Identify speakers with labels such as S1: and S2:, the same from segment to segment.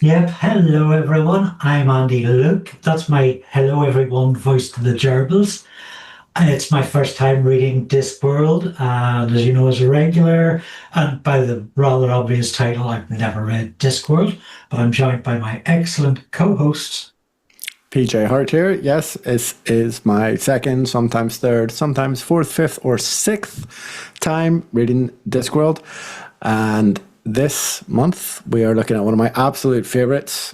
S1: Yep, hello everyone. I'm Andy Luke. That's my hello everyone voice to the gerbils. It's my first time reading Discworld, and as you know, as a regular, and by the rather obvious title, I've never read Discworld, but I'm joined by my excellent co-hosts.
S2: PJ Hart here. Yes, this is my second, sometimes third, sometimes fourth, fifth, or sixth time reading Discworld. And this month we are looking at one of my absolute favorites,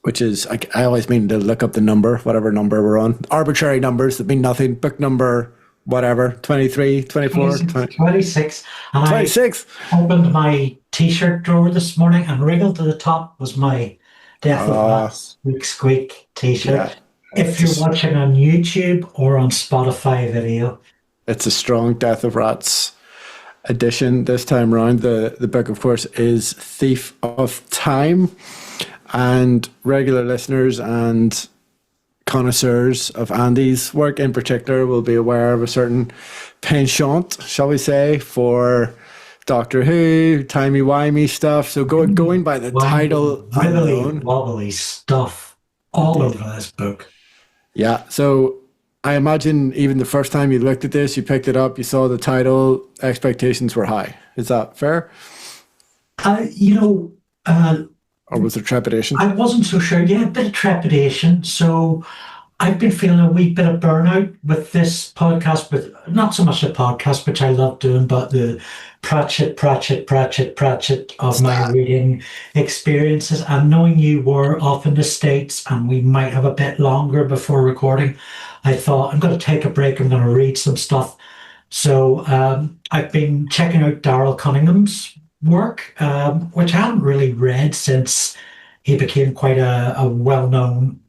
S2: which is, I always mean to look up the number, whatever number we're on. Arbitrary numbers that mean nothing. Book number, whatever, 23, 24,
S1: 26. And
S2: 26.
S1: I opened my t-shirt drawer this morning and wriggled to the top was my Death of Rats Squeak Squeak t-shirt. Yeah, if you're watching on YouTube or on Spotify video.
S2: It's a strong Death of Rats edition this time around. The book, of course, is Thief of Time. And regular listeners and connoisseurs of Andy's work in particular will be aware of a certain penchant, shall we say, for Doctor Who, Timey-Wimey stuff. So going by the title alone.
S1: Wobbly stuff all over this book.
S2: Yeah, so I imagine even the first time you looked at this, you picked it up, you saw the title, expectations were high. Is that fair? Or was there trepidation?
S1: I wasn't so sure. Yeah, a bit of trepidation. So I've been feeling a wee bit of burnout with this podcast, but not so much a podcast, which I love doing, but the pratchett of my reading experiences. And knowing you were off in the States and we might have a bit longer before recording, I thought I'm going to take a break. I'm going to read some stuff. So I've been checking out Darrell Cunningham's work, which I hadn't really read since he became quite a well-known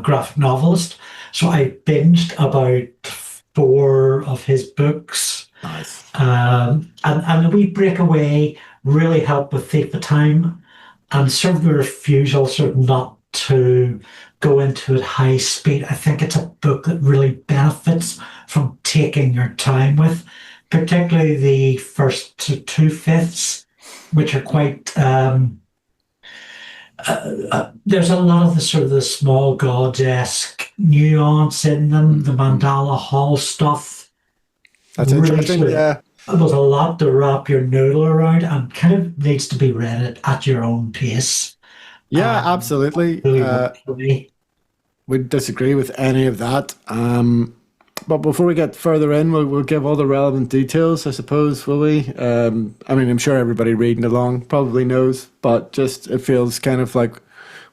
S1: graphic novelist. So I binged about 4 of his books.
S2: Nice.
S1: And a wee breakaway really helped with Thief of Time, and sort of the refusal sort of not to go into it high speed. I think it's a book that really benefits from taking your time with, particularly the first 2/5, which are quite, there's a lot of the sort of the small gods-esque nuance in them, the Mandala Hall stuff.
S2: That's really interesting, yeah.
S1: There's a lot to wrap your noodle around and kind of needs to be read at your own pace.
S2: Yeah, absolutely.
S1: Really
S2: we disagree with any of that. But before we get further in, we'll give all the relevant details, I suppose, will we? I'm sure everybody reading along probably knows, but just it feels kind of like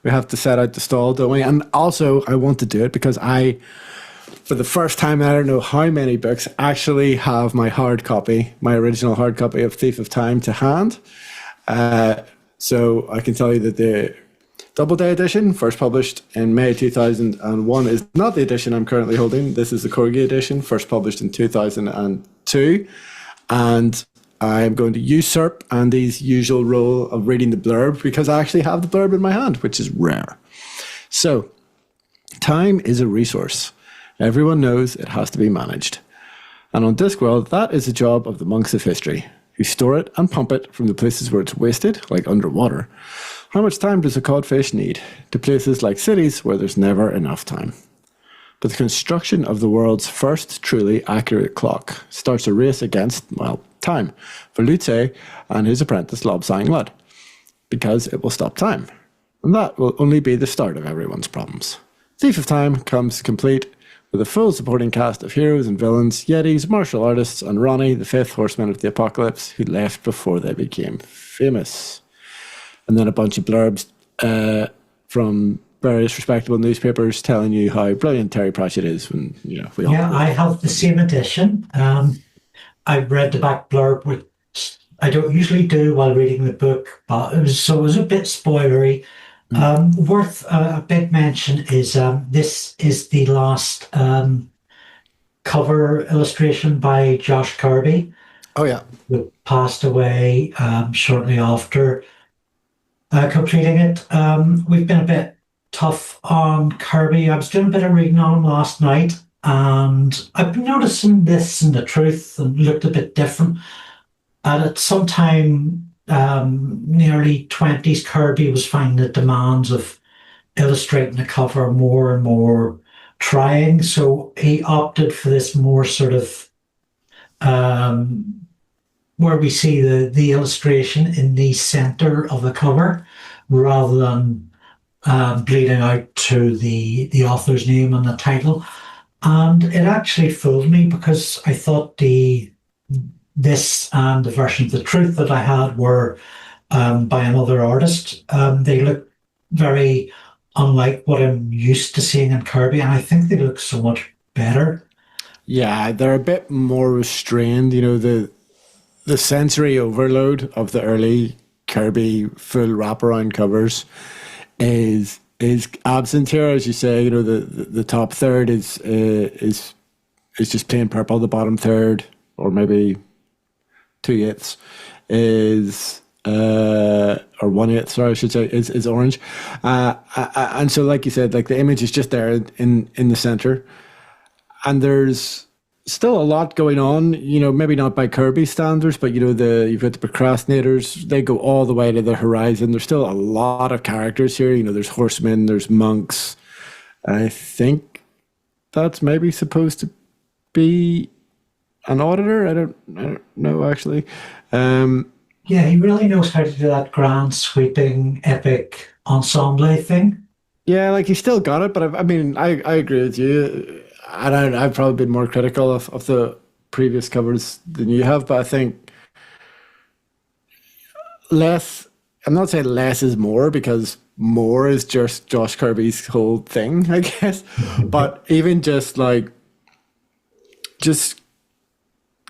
S2: we have to set out the stall, don't we? And also, I want to do it because for the first time, I don't know how many books, actually have my original hard copy of Thief of Time to hand. So I can tell you that the Doubleday edition, first published in May 2001, is not the edition I'm currently holding. This is the Corgi edition, first published in 2002. And I'm going to usurp Andy's usual role of reading the blurb because I actually have the blurb in my hand, which is rare. So, time is a resource. Everyone knows it has to be managed. And on Discworld, that is the job of the monks of history, who store it and pump it from the places where it's wasted, like underwater. How much time does a codfish need? To places like cities where there's never enough time. But the construction of the world's first truly accurate clock starts a race against, time, for Lutze and his apprentice LobSusan and LadyJeaneremy, because it will stop time. And that will only be the start of everyone's problems. Thief of Time comes complete with a full supporting cast of heroes and villains, yetis, martial artists, and Ronnie, the fifth horseman of the apocalypse, who left before they became famous. And then a bunch of blurbs from various respectable newspapers telling you how brilliant Terry Pratchett is. When we all.
S1: Yeah, I have the same edition. I read the back blurb, which I don't usually do while reading the book, but it was a bit spoilery. Worth a big mention is this is the last cover illustration by Josh Kirby.
S2: Oh yeah,
S1: who passed away shortly after completing it. We've been a bit tough on Kirby. I was doing a bit of reading on him last night, and I've been noticing this in the truth and looked a bit different. And at some time nearly 20s, Kirby was finding the demands of illustrating the cover more and more trying. So he opted for this more sort of where we see the illustration in the center of the cover rather than bleeding out to the author's name and the title. And it actually fooled me because I thought this and the version of The Truth that I had were by another artist. They look very unlike what I'm used to seeing in Kirby, and I think they look so much better.
S2: Yeah, they're a bit more restrained. You know, the sensory overload of the early Kirby full wraparound covers is absent here, as you say. You know, the top third is just plain purple. The bottom third, or maybe 2/8, is or 1/8, sorry, I should say, is orange. And so, like you said, like the image is just there in the center, and there's still a lot going on. You know, maybe not by Kirby standards, but you know, you've got the procrastinators. They go all the way to the horizon. There's still a lot of characters here. You know, there's horsemen, there's monks. I think that's maybe supposed to be an auditor. I don't know actually.
S1: Yeah, he really knows how to do that grand, sweeping, epic ensemble thing.
S2: Yeah, like he still got it, but I mean, I agree with you. And I've probably been more critical of the previous covers than you have, but I think less, I'm not saying less is more, because more is just Josh Kirby's whole thing, I guess. But even just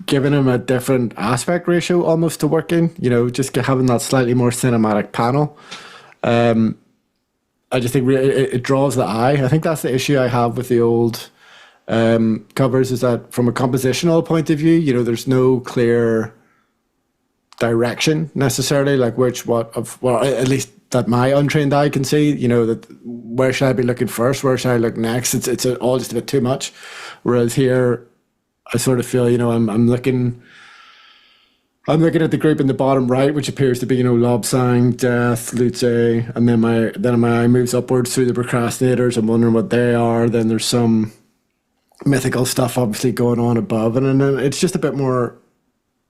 S2: giving him a different aspect ratio almost to work in, you know, just having that slightly more cinematic panel. I just think it draws the eye. I think that's the issue I have with the old covers, is that from a compositional point of view, you know, there's no clear direction necessarily, like at least that my untrained eye can see, you know, that where should I be looking first, where should I look next? It's all just a bit too much. Whereas here, I sort of feel, you know, I'm looking at the group in the bottom right, which appears to be, you know, LobSusan, Death, lucid, and then my eye moves upwards through the procrastinators. I'm wondering what they are. Then there's some mythical stuff obviously going on above, and then it's just a bit more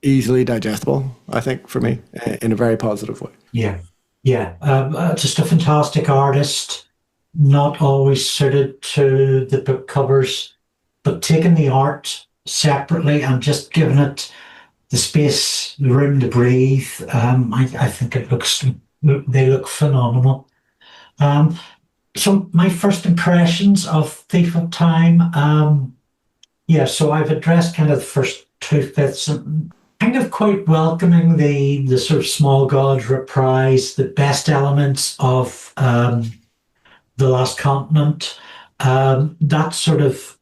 S2: easily digestible, I think, for me, in a very positive way.
S1: Yeah. Just a fantastic artist, not always suited to the book covers, but taking the art separately and just giving it the space, the room to breathe. I think they look phenomenal. So my first impressions of Thief of Time, so I've addressed kind of the first 2/5 and kind of quite welcoming the sort of small gods reprise, the best elements of The Last Continent, that sort of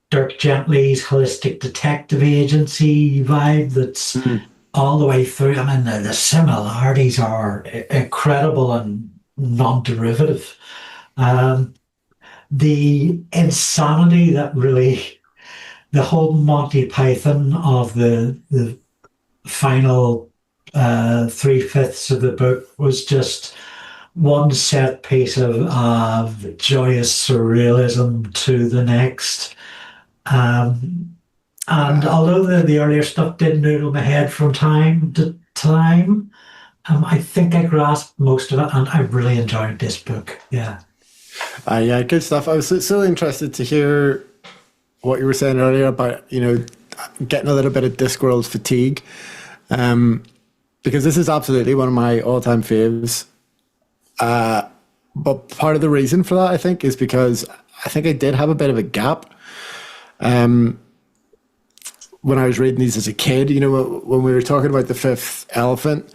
S1: Dirk Gently's holistic detective agency vibe that's all the way through. I mean, the similarities are incredible and non-derivative. The insanity that really, the whole Monty Python of the final 3/5 of the book was just one set piece of joyous surrealism to the next. And although the earlier stuff did noodle my head from time to time, I think I grasped most of it, and I really enjoyed this book. Yeah.
S2: Yeah, good stuff. I was so interested to hear what you were saying earlier about, you know, getting a little bit of Discworld fatigue, because this is absolutely one of my all-time faves. But part of the reason for that, I think, is because I think I did have a bit of a gap when I was reading these as a kid. You know, when we were talking about The Fifth Elephant,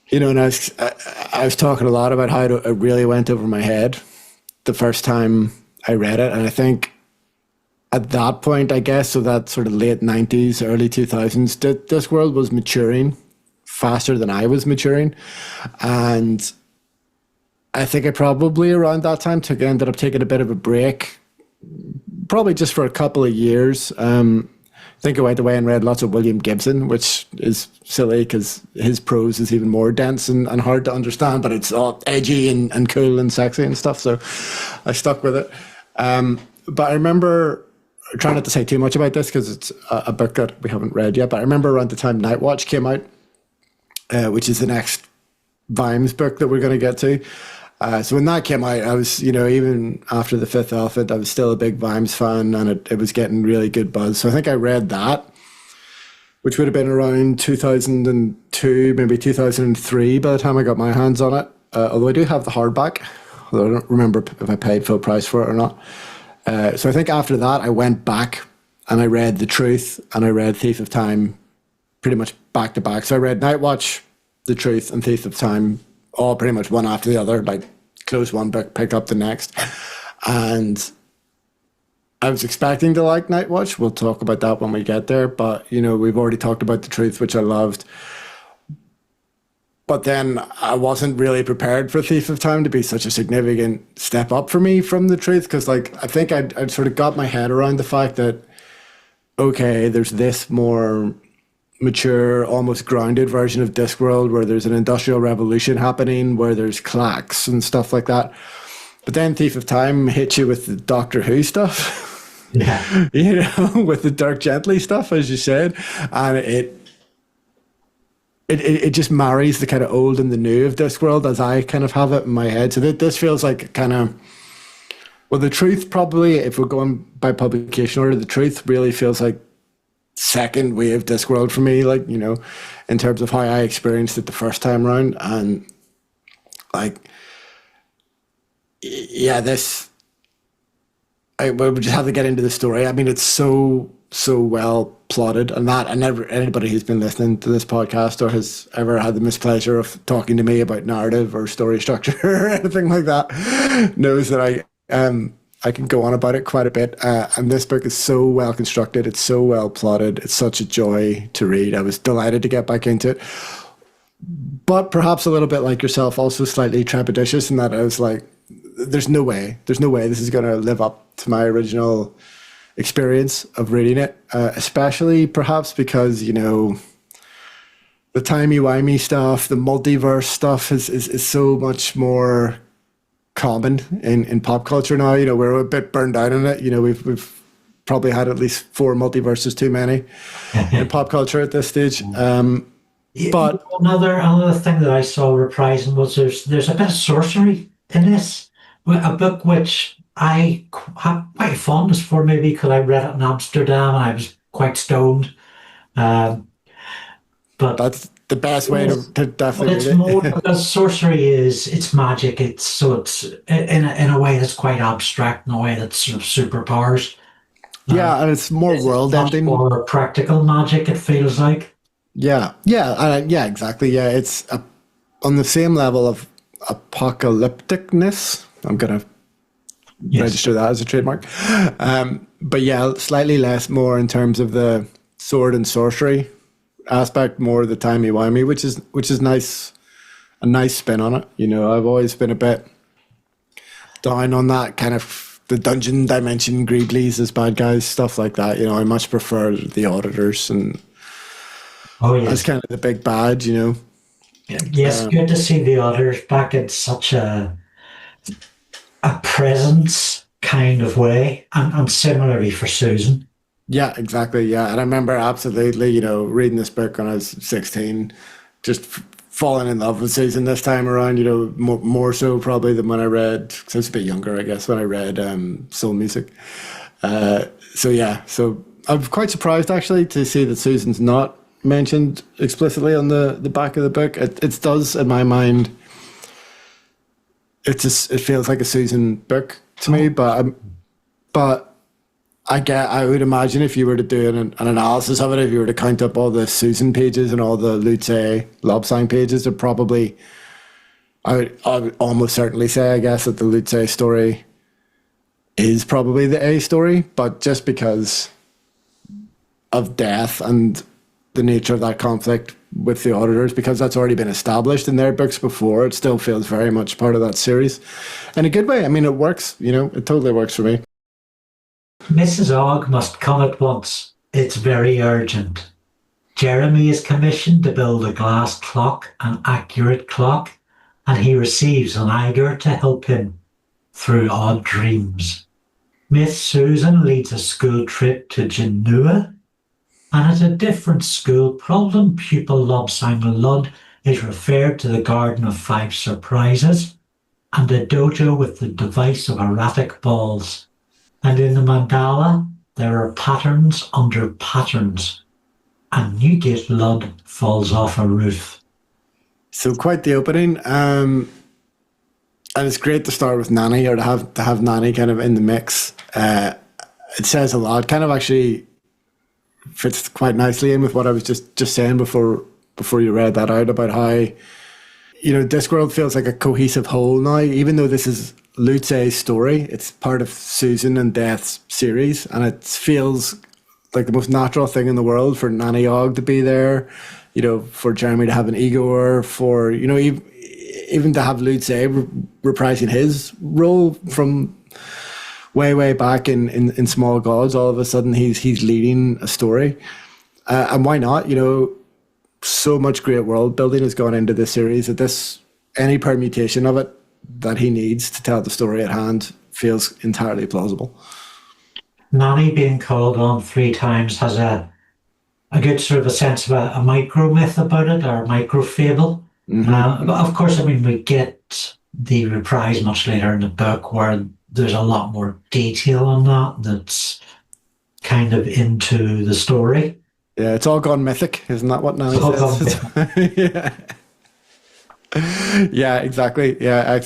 S2: you know, and I was talking a lot about how it really went over my head the first time I read it. And I think at that point, I guess, so that sort of late 90s, early 2000s, Discworld was maturing faster than I was maturing. And I think I probably around that time ended up taking a bit of a break, probably just for a couple of years, think I went away and read lots of William Gibson, which is silly because his prose is even more dense and hard to understand, but it's all edgy and cool and sexy and stuff. So I stuck with it. But I remember, trying not to say too much about this because it's a book that we haven't read yet, but I remember around the time Night Watch came out, which is the next Vimes book that we're going to get to. So when that came out, I was, even after The Fifth Elephant, I was still a big Vimes fan, and it was getting really good buzz. So I think I read that, which would have been around 2002, maybe 2003 by the time I got my hands on it. Although I do have the hardback, although I don't remember if I paid full price for it or not. So I think after that, I went back and I read The Truth and I read Thief of Time pretty much back to back. So I read Night Watch, The Truth, and Thief of Time all pretty much one after the other, like close one book, pick up the next. And I was expecting to like Night Watch. We'll talk about that when we get there. But, we've already talked about The Truth, which I loved. But then I wasn't really prepared for Thief of Time to be such a significant step up for me from The Truth. Because, I think I'd sort of got my head around the fact that, okay, there's this more mature, almost grounded version of Discworld where there's an industrial revolution happening, where there's clacks and stuff like that. But then Thief of Time hits you with the Doctor Who stuff,
S1: Yeah.
S2: With the Dirk Gently stuff, as you said, and it just marries the kind of old and the new of Discworld as I kind of have it in my head. So this feels like kind of, well, The Truth probably, if we're going by publication order, The Truth really feels like second wave Discworld for me, in terms of how I experienced it the first time around. And I would just have to get into the story. I mean, it's so well plotted, and anybody who's been listening to this podcast or has ever had the mispleasure of talking to me about narrative or story structure or anything like that knows that I can go on about it quite a bit. And this book is so well constructed. It's so well plotted. It's such a joy to read. I was delighted to get back into it. But perhaps a little bit like yourself, also slightly trepidatious in that I was like, there's no way this is going to live up to my original experience of reading it. Especially perhaps because, the timey-wimey stuff, the multiverse stuff is so much more common in pop culture now. We're a bit burned out on it. We've probably had at least 4 multiverses too many in pop culture at this stage. But
S1: another thing that I saw reprising was there's a bit of sorcery in this. A book which I have quite a fondness for, maybe because I read it in Amsterdam and I was quite stoned. But
S2: that's the best way to definitely
S1: it's
S2: read it.
S1: more because sorcery it's magic. It's in a way that's quite abstract, in a way that's sort of superpowers.
S2: Yeah, and it's more world ending,
S1: more practical magic. It feels like.
S2: Yeah, exactly. Yeah, it's on the same level of apocalypticness. I'm gonna register that as a trademark. But yeah, slightly less, more in terms of the sword and sorcery aspect, more the timey-wimey, which is nice, a nice spin on it. I've always been a bit down on that kind of the dungeon dimension, Greeblies as bad guys, stuff like that. I much prefer the auditors and that's kind of the big bad.
S1: Yes, good to see the auditors back in such a presence kind of way, and similarly for Susan.
S2: Yeah, exactly. Yeah, and I remember absolutely, reading this book when I was 16, just falling in love with Susan this time around. More so probably than when I read, because I was a bit younger, I guess, when I read Soul Music. So I'm quite surprised actually to see that Susan's not mentioned explicitly on the back of the book. It does, in my mind. It feels like a Susan book to me, but I would imagine if you were to do an analysis of it, if you were to count up all the Susan pages and all the Lutze LobSusan pages, it probably, I would almost certainly say, I guess, that the Lutze story is probably the A story, but just because of death and the nature of that conflict with the auditors, because that's already been established in their books before, it still feels very much part of that series in a good way. I mean, it works, it totally works for me.
S1: Mrs. Ogg must come at once. It's very urgent. Jeremy is commissioned to build a glass clock, an accurate clock, and he receives an Eiger to help him through odd dreams. Miss Susan leads a school trip to Genoa, and at a different school, problem pupil LobSusan Lud is referred to the Garden of Five Surprises and the dojo with the device of erratic balls. And in the mandala, there are patterns under patterns, and Newgate Lud falls off a roof.
S2: So quite the opening. And it's great to start with Nanny, or to have Nanny kind of in the mix. It says a lot. Kind of actually fits quite nicely in with what I was just saying before you read that out about how, Discworld feels like a cohesive whole now. Even though this is Lucé's story, it's part of Susan and Death's series, and it feels like the most natural thing in the world for Nanny Og to be there, for Jeremy to have an Igor, for, even to have Lucé reprising his role from way back in Small Gods. All of a sudden he's leading a story. And why not? So much great world building has gone into this series that any permutation of it that he needs to tell the story at hand feels entirely plausible.
S1: Nanny being called on 3 times has a good sort of a sense of a micro myth about it, or a micro fable. But of course, we get the reprise much later in the book where there's a lot more detail on that's kind of into the story.
S2: Yeah, it's all gone mythic, isn't that what Nanny says? Yeah. Yeah, exactly. Yeah,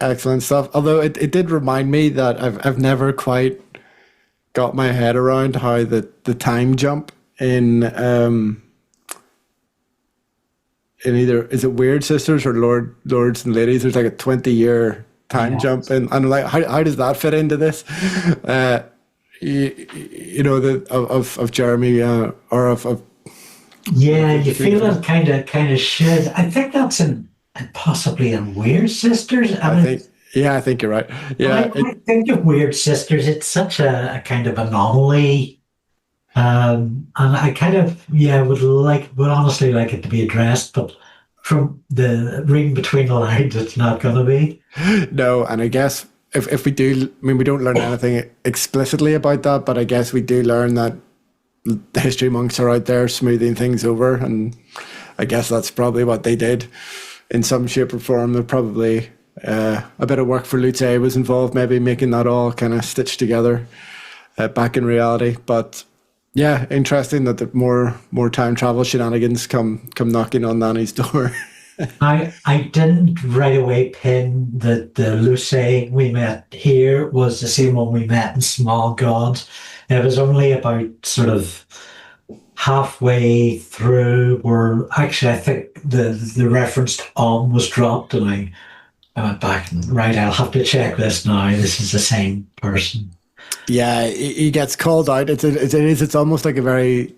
S2: excellent stuff. Although it did remind me that I've never quite got my head around how the time jump in either, is it Weird Sisters or Lords and Ladies? There's like a 20-year time jump, and like how does that fit into this? Of Jeremy or of
S1: yeah, you feel it kind of should. I think that's possibly in Weird Sisters.
S2: I think you're right. Yeah,
S1: I think of Weird Sisters, it's such a kind of anomaly, and I kind of would honestly like it to be addressed, but from the reading between the lines, it's not going to be.
S2: No, and I guess if we do, we don't learn anything explicitly about that, but I guess we do learn that the history monks are out there smoothing things over, and I guess that's probably what they did in some shape or form. They're probably a bit of work for Lucé was involved, maybe making that all kind of stitched together back in reality. But yeah, interesting that the more time travel shenanigans come knocking on Nanny's door.
S1: I didn't right away pin that the Lucé we met here was the same one we met in Small Gods. It was only about sort of halfway through where actually I think the reference to was dropped, and I went back and I'll have to check this now. This is the same person.
S2: Yeah, he gets called out. It's almost like a very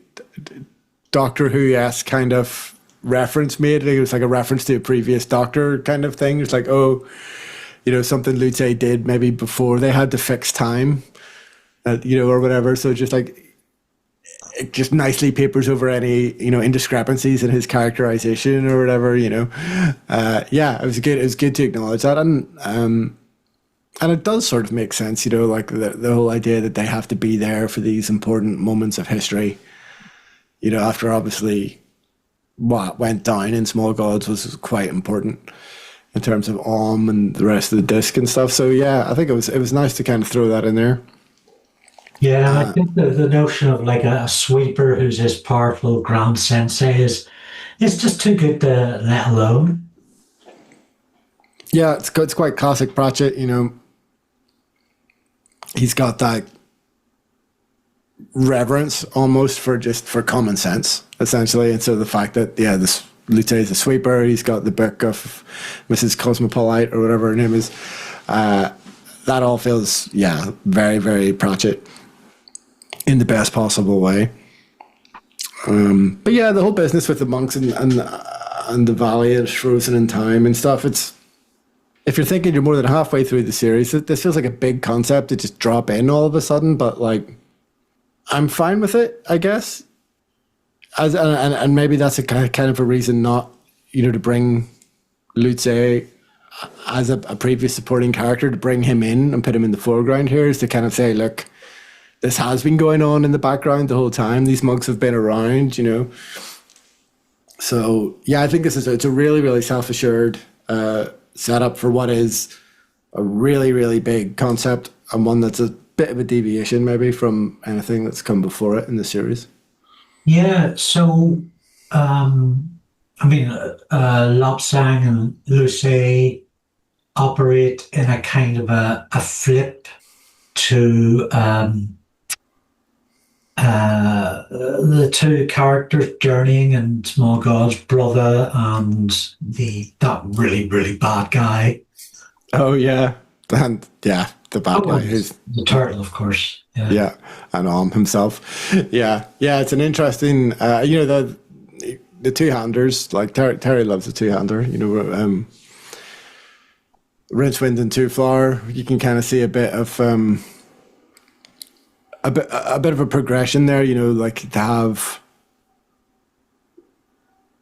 S2: Doctor Who-esque kind of reference made. It was like a reference to a previous Doctor kind of thing. It's like, something Lucé did maybe before they had to fix time, or whatever. So just like, it just nicely papers over any, indiscrepancies in his characterization or whatever, it was good. It was good to acknowledge that. And it does sort of make sense, like the whole idea that they have to be there for these important moments of history, after obviously what went down in Small Gods was quite important in terms of and the rest of the disc and stuff. So yeah, I think it was nice to kind of throw that in there.
S1: Yeah, I think the notion of like a sweeper who's this powerful grand sensei is just too good to let alone.
S2: Yeah, it's quite classic Pratchett, He's got that reverence almost for common sense, essentially. And so the fact that, this Lucé is a sweeper, he's got the book of Mrs. Cosmopolite or whatever her name is, that all feels, very, very Pratchett in the best possible way. But yeah, the whole business with the monks and the valley is frozen in time and stuff, if you're thinking you're more than halfway through the series, this feels like a big concept to just drop in all of a sudden, but like, I'm fine with it, I guess. And maybe that's a kind of a reason not, to bring Lutze as a previous supporting character, to bring him in and put him in the foreground here, is to kind of say, look, this has been going on in the background the whole time. These monks have been around, So yeah, I think it's a really, really self-assured setup for what is a really, really big concept, and one that's a bit of a deviation maybe from anything that's come before it in the series.
S1: Yeah, so LobSang and Lucy operate in a kind of a flip to the two characters journeying, and Small God's brother and that really, really bad guy.
S2: Oh yeah, and the bad guy who's
S1: the turtle, of course.
S2: Yeah, and himself. Yeah, it's an interesting. The two-handers, like Terry loves a two-hander. Rincewind and Two Flower. You can kind of see a bit of a bit of a progression there. Like to have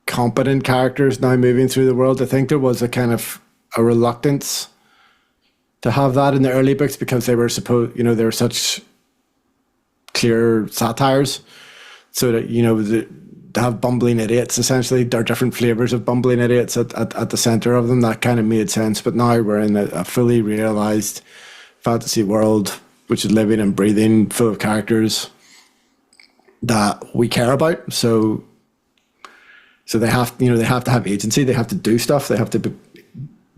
S2: competent characters now moving through the world. I think there was a kind of a reluctance to have that in the early books because they were they were such clear satires, so that to have bumbling idiots, essentially, there are different flavors of bumbling idiots at the center of them. That kind of made sense. But now we're in a fully realized fantasy world, which is living and breathing, full of characters that we care about. So they have to have agency. They have to do stuff. They have to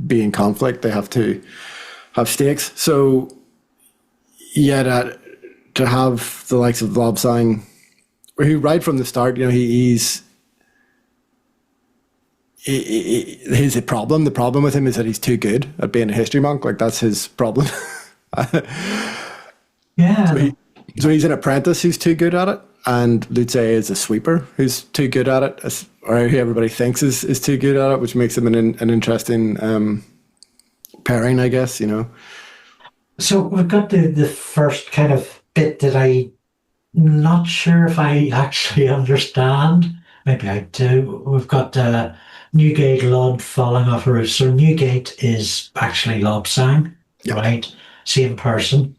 S2: be in conflict. They have to have stakes. So yeah, to have the likes of LobSang, who right from the start, he's a problem. The problem with him is that he's too good at being a history monk. Like, that's his problem.
S1: Yeah.
S2: So he's an apprentice who's too good at it, and Lutze is a sweeper who's too good at it, or who everybody thinks is too good at it, which makes him an interesting pairing, I guess.
S1: So we've got the first kind of bit that I'm not sure if I actually understand. Maybe I do. We've got Newgate Lod falling off a roof. So Newgate is actually LobSang, right? Same person.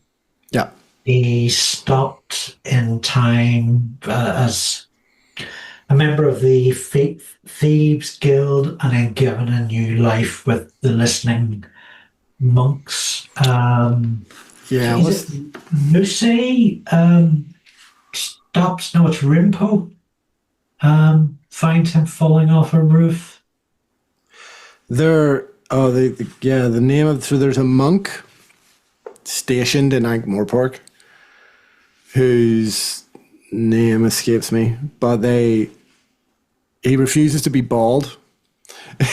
S2: Yeah.
S1: He stopped in time as a member of the Thieves Guild, and then given a new life with the Listening Monks. Lucy stops. No, it's Rimpo. Finds him falling off a roof.
S2: The name of, so there's a monk stationed in Ankh-Morpork whose name escapes me, but he refuses to be bald.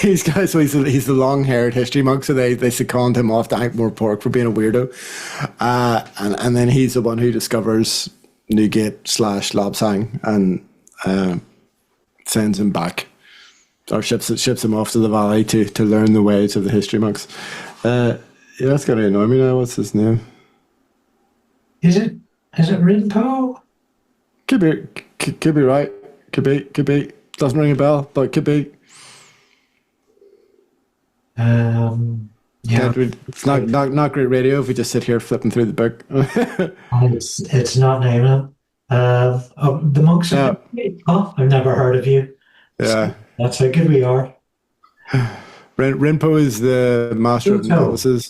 S2: He's the long-haired history monk, so they second him off to Ankh-Morpork for being a weirdo, and then he's the one who discovers Newgate / LobSang and sends him back, or ships him off to the valley to learn the ways of the history monks. That's going to annoy me now. What's his name?
S1: Is it Rinpo?
S2: Could be right. Could be. Doesn't ring a bell, but could be. It's not great radio if we just sit here flipping through the book.
S1: It's not naming him. The monks. I've never heard of you.
S2: Yeah,
S1: so that's how good we are.
S2: Rinpo is the master of novices.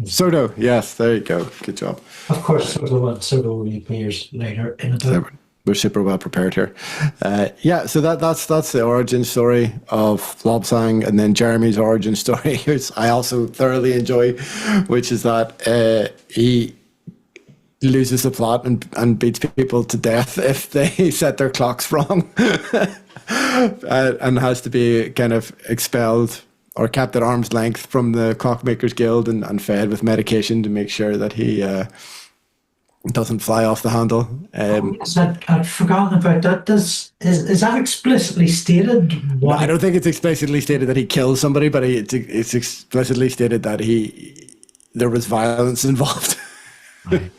S2: Soto, yes, there you go. Good job.
S1: Of course, Soto appears later in the book.
S2: We're super well prepared here. So that's the origin story of LobSang, and then Jeremy's origin story, which I also thoroughly enjoy, which is that he loses the plot and beats people to death if they set their clocks wrong, and has to be kind of expelled or kept at arm's length from the Clockmakers Guild and fed with medication to make sure that he doesn't fly off the handle.
S1: I'd forgotten about that. Is that explicitly stated?
S2: No, I don't think it's explicitly stated that he kills somebody, but it's explicitly stated that there was violence involved.
S1: Right.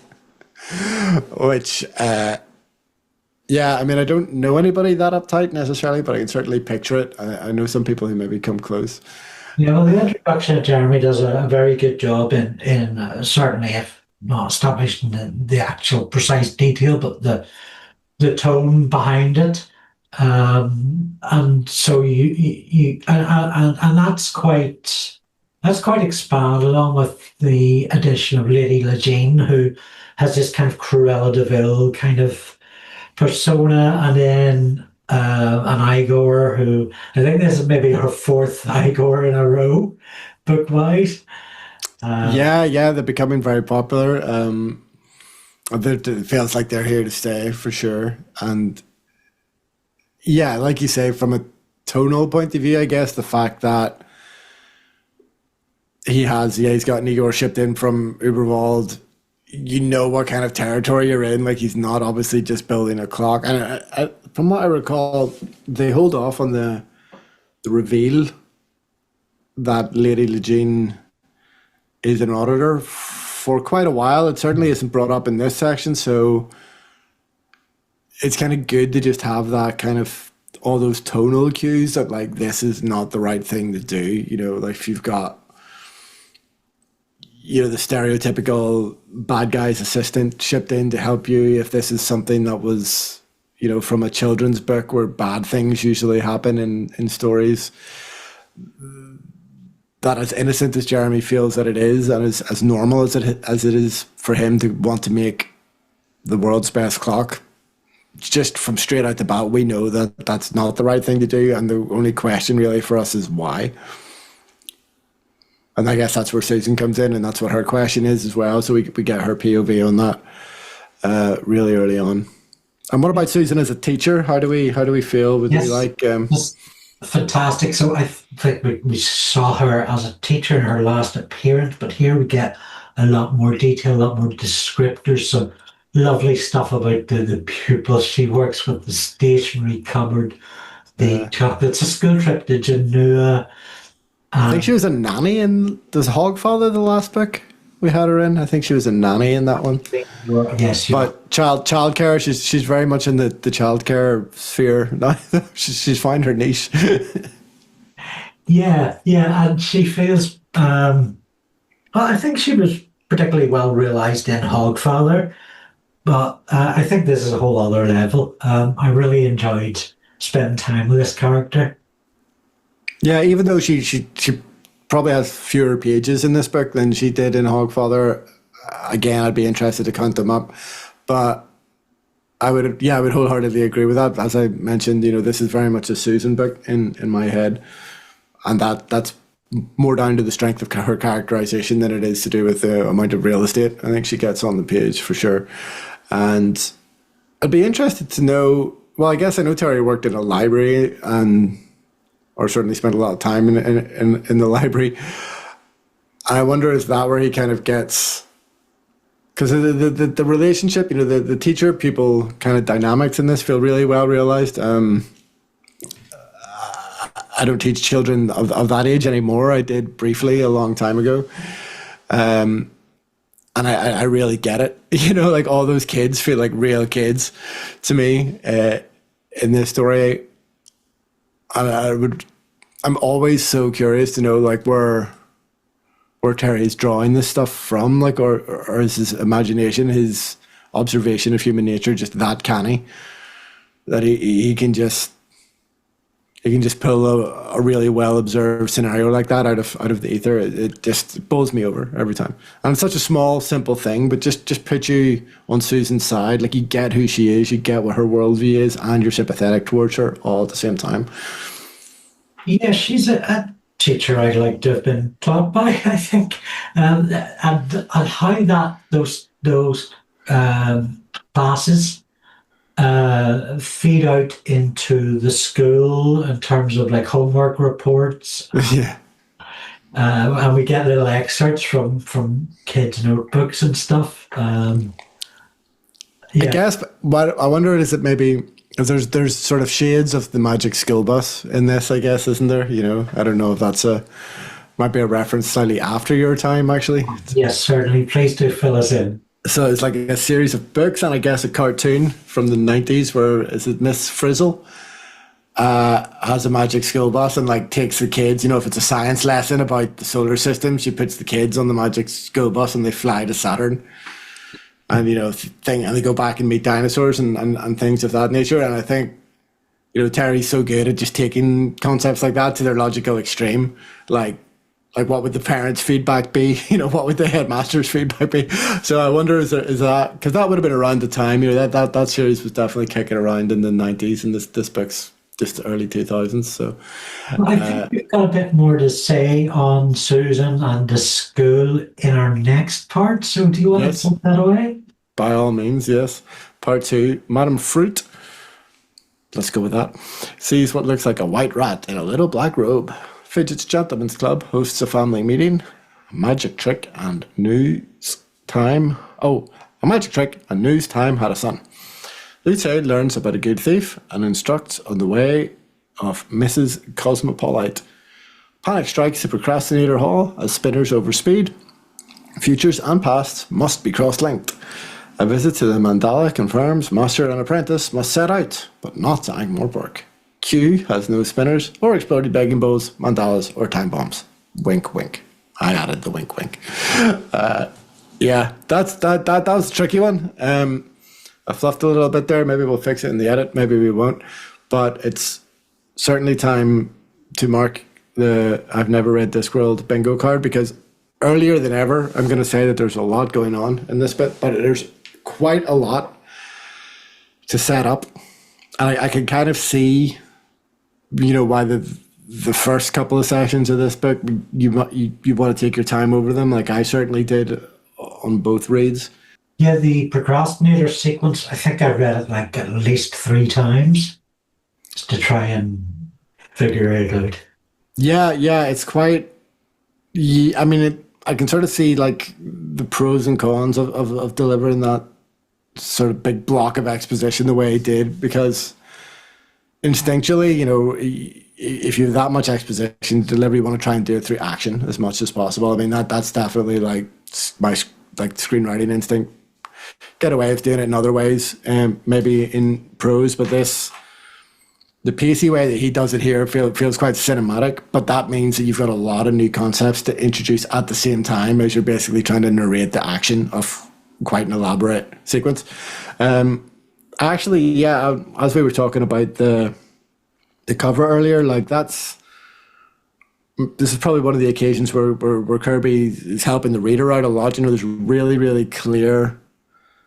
S2: which, yeah, I mean, I don't know anybody that uptight necessarily, but I can certainly picture it. I know some people who maybe come close.
S1: Yeah, well, the introduction of Jeremy does a very good job in certainly, if not establishing the actual precise detail, but the tone behind it. And so and that's quite expanded on with the addition of Lady Jean, who has this kind of Cruella de Vil kind of persona, and then an Igor who I think this is maybe her fourth Igor in a row, book wise.
S2: Yeah, they're becoming very popular. It feels like they're here to stay for sure. And yeah, like you say, from a tonal point of view, I guess the fact that he's got an Igor shipped in from Uberwald, you know what kind of territory you're in. Like, he's not obviously just building a clock. And from what I recall, they hold off on the reveal that Lady Jean is an auditor for quite a while. It certainly isn't brought up in this section, so it's kind of good to just have that kind of all those tonal cues that, like, this is not the right thing to do. You know, like, if you've got, you know, the stereotypical bad guy's assistant shipped in to help you, if this is something that was, you know, from a children's book where bad things usually happen in stories, that as innocent as Jeremy feels that it is, and as normal as it is for him to want to make the world's best clock, just from straight out the bat, we know that that's not the right thing to do, and the only question really for us is why. And I guess that's where Susan comes in, and that's what her question is as well. So we get her POV on that really early on. And what about Susan as a teacher? How do we feel? Would we like?
S1: Fantastic. So I think we saw her as a teacher in her last appearance, but here we get a lot more detail, a lot more descriptors. Some lovely stuff about the pupils. She works with the stationery cupboard, the chocolates, a school trip to Genoa.
S2: I think she was a nanny in Hogfather, the last book we had her in. I think she was a nanny in that one.
S1: Yes,
S2: but childcare, she's very much in the childcare sphere now. she's found her niche.
S1: yeah, and she feels. Well, I think she was particularly well realised in Hogfather, but I think this is a whole other level. I really enjoyed spending time with this character.
S2: Yeah, even though she probably has fewer pages in this book than she did in Hogfather, again, I'd be interested to count them up. But I would wholeheartedly agree with that. As I mentioned, you know, this is very much a Susan book in my head, and that's more down to the strength of her characterization than it is to do with the amount of real estate I think she gets on the page for sure. And I'd be interested to know. Well, I guess I know Terry worked in a library or certainly spent a lot of time in the library. I wonder, is that where he kind of gets, because the relationship, you know, the teacher pupil kind of dynamics in this feel really well realized. I don't teach children of that age anymore. I did briefly a long time ago. And I really get it. You know, like, all those kids feel like real kids to me in this story. I'm always so curious to know, like, where Terry's drawing this stuff from, like, or is his imagination, his observation of human nature just that canny that he can just pull a really well observed scenario like that out of the ether. It just bowls me over every time. And it's such a small, simple thing, but just put you on Susan's side. Like, you get who she is, you get what her worldview is, and you're sympathetic towards her all at the same time.
S1: Yeah, she's a teacher I'd like to have been taught by, I think, and how those classes feed out into the school in terms of, like, homework reports.
S2: Yeah.
S1: And we get little excerpts from kids' notebooks and stuff. I
S2: guess, but I wonder, is it maybe, because there's sort of shades of the Magic School Bus in this, I guess, isn't there? You know, I don't know if that's might be a reference slightly after your time, actually.
S1: Yes, certainly. Please do fill us in.
S2: So it's like a series of books and I guess a cartoon from the 90s where is it Miss Frizzle has a magic school bus and like takes the kids, you know, if it's a science lesson about the solar system, she puts the kids on the magic school bus and they fly to Saturn. And, you know, and they go back and meet dinosaurs and things of that nature. And I think, you know, Terry's so good at just taking concepts like that to their logical extreme. Like what would the parents' feedback be? You know, what would the headmaster's feedback be? So I wonder, is that, because that would have been around the time, you know, that series was definitely kicking around in the 90s and this book's just the early 2000s. So
S1: I think we've got a bit more to say on Susan and the school in our next part. So do you want to put that away?
S2: By all means, yes. Part 2, Madame Fruit. Let's go with that. Sees what looks like a white rat in a little black robe. Fidget's Gentlemen's Club hosts a family meeting. A magic trick and news time. Oh, a magic trick and news time had a son. Lucid learns about a good thief and instructs on the way of Mrs. Cosmopolite. Panic strikes the procrastinator hall as spinners overspeed. Futures and past must be cross-linked. A visit to the mandala confirms master and apprentice must set out, but not to Angmorpork. Q has no spinners or exploded begging bowls, mandalas, or time bombs. Wink, wink. I added the wink, wink. Yeah, that was a tricky one. I fluffed a little bit there. Maybe we'll fix it in the edit. Maybe we won't. But it's certainly time to mark the I've Never Read Discworld bingo card, because earlier than ever, I'm going to say that there's a lot going on in this bit, but there's quite a lot to set up. And I can kind of see, you know, why the first couple of sessions of this book, you want to take your time over them, like I certainly did on both reads.
S1: Yeah, the procrastinator sequence, I think I read it like at least 3 times just to try and figure it out. Yeah,
S2: it's quite... I mean, I can sort of see like the pros and cons of delivering that sort of big block of exposition the way he did, because instinctually, you know, if you have that much exposition to deliver, you want to try and do it through action as much as possible. I mean, that's definitely like my screenwriting instinct. Get away with doing it in other ways, maybe in prose, but the pacey way that he does it here feels quite cinematic, but that means that you've got a lot of new concepts to introduce at the same time as you're basically trying to narrate the action of quite an elaborate sequence. Actually, yeah, as we were talking about the cover earlier, like this is probably one of the occasions where Kirby is helping the reader out a lot. You know, there's really, really clear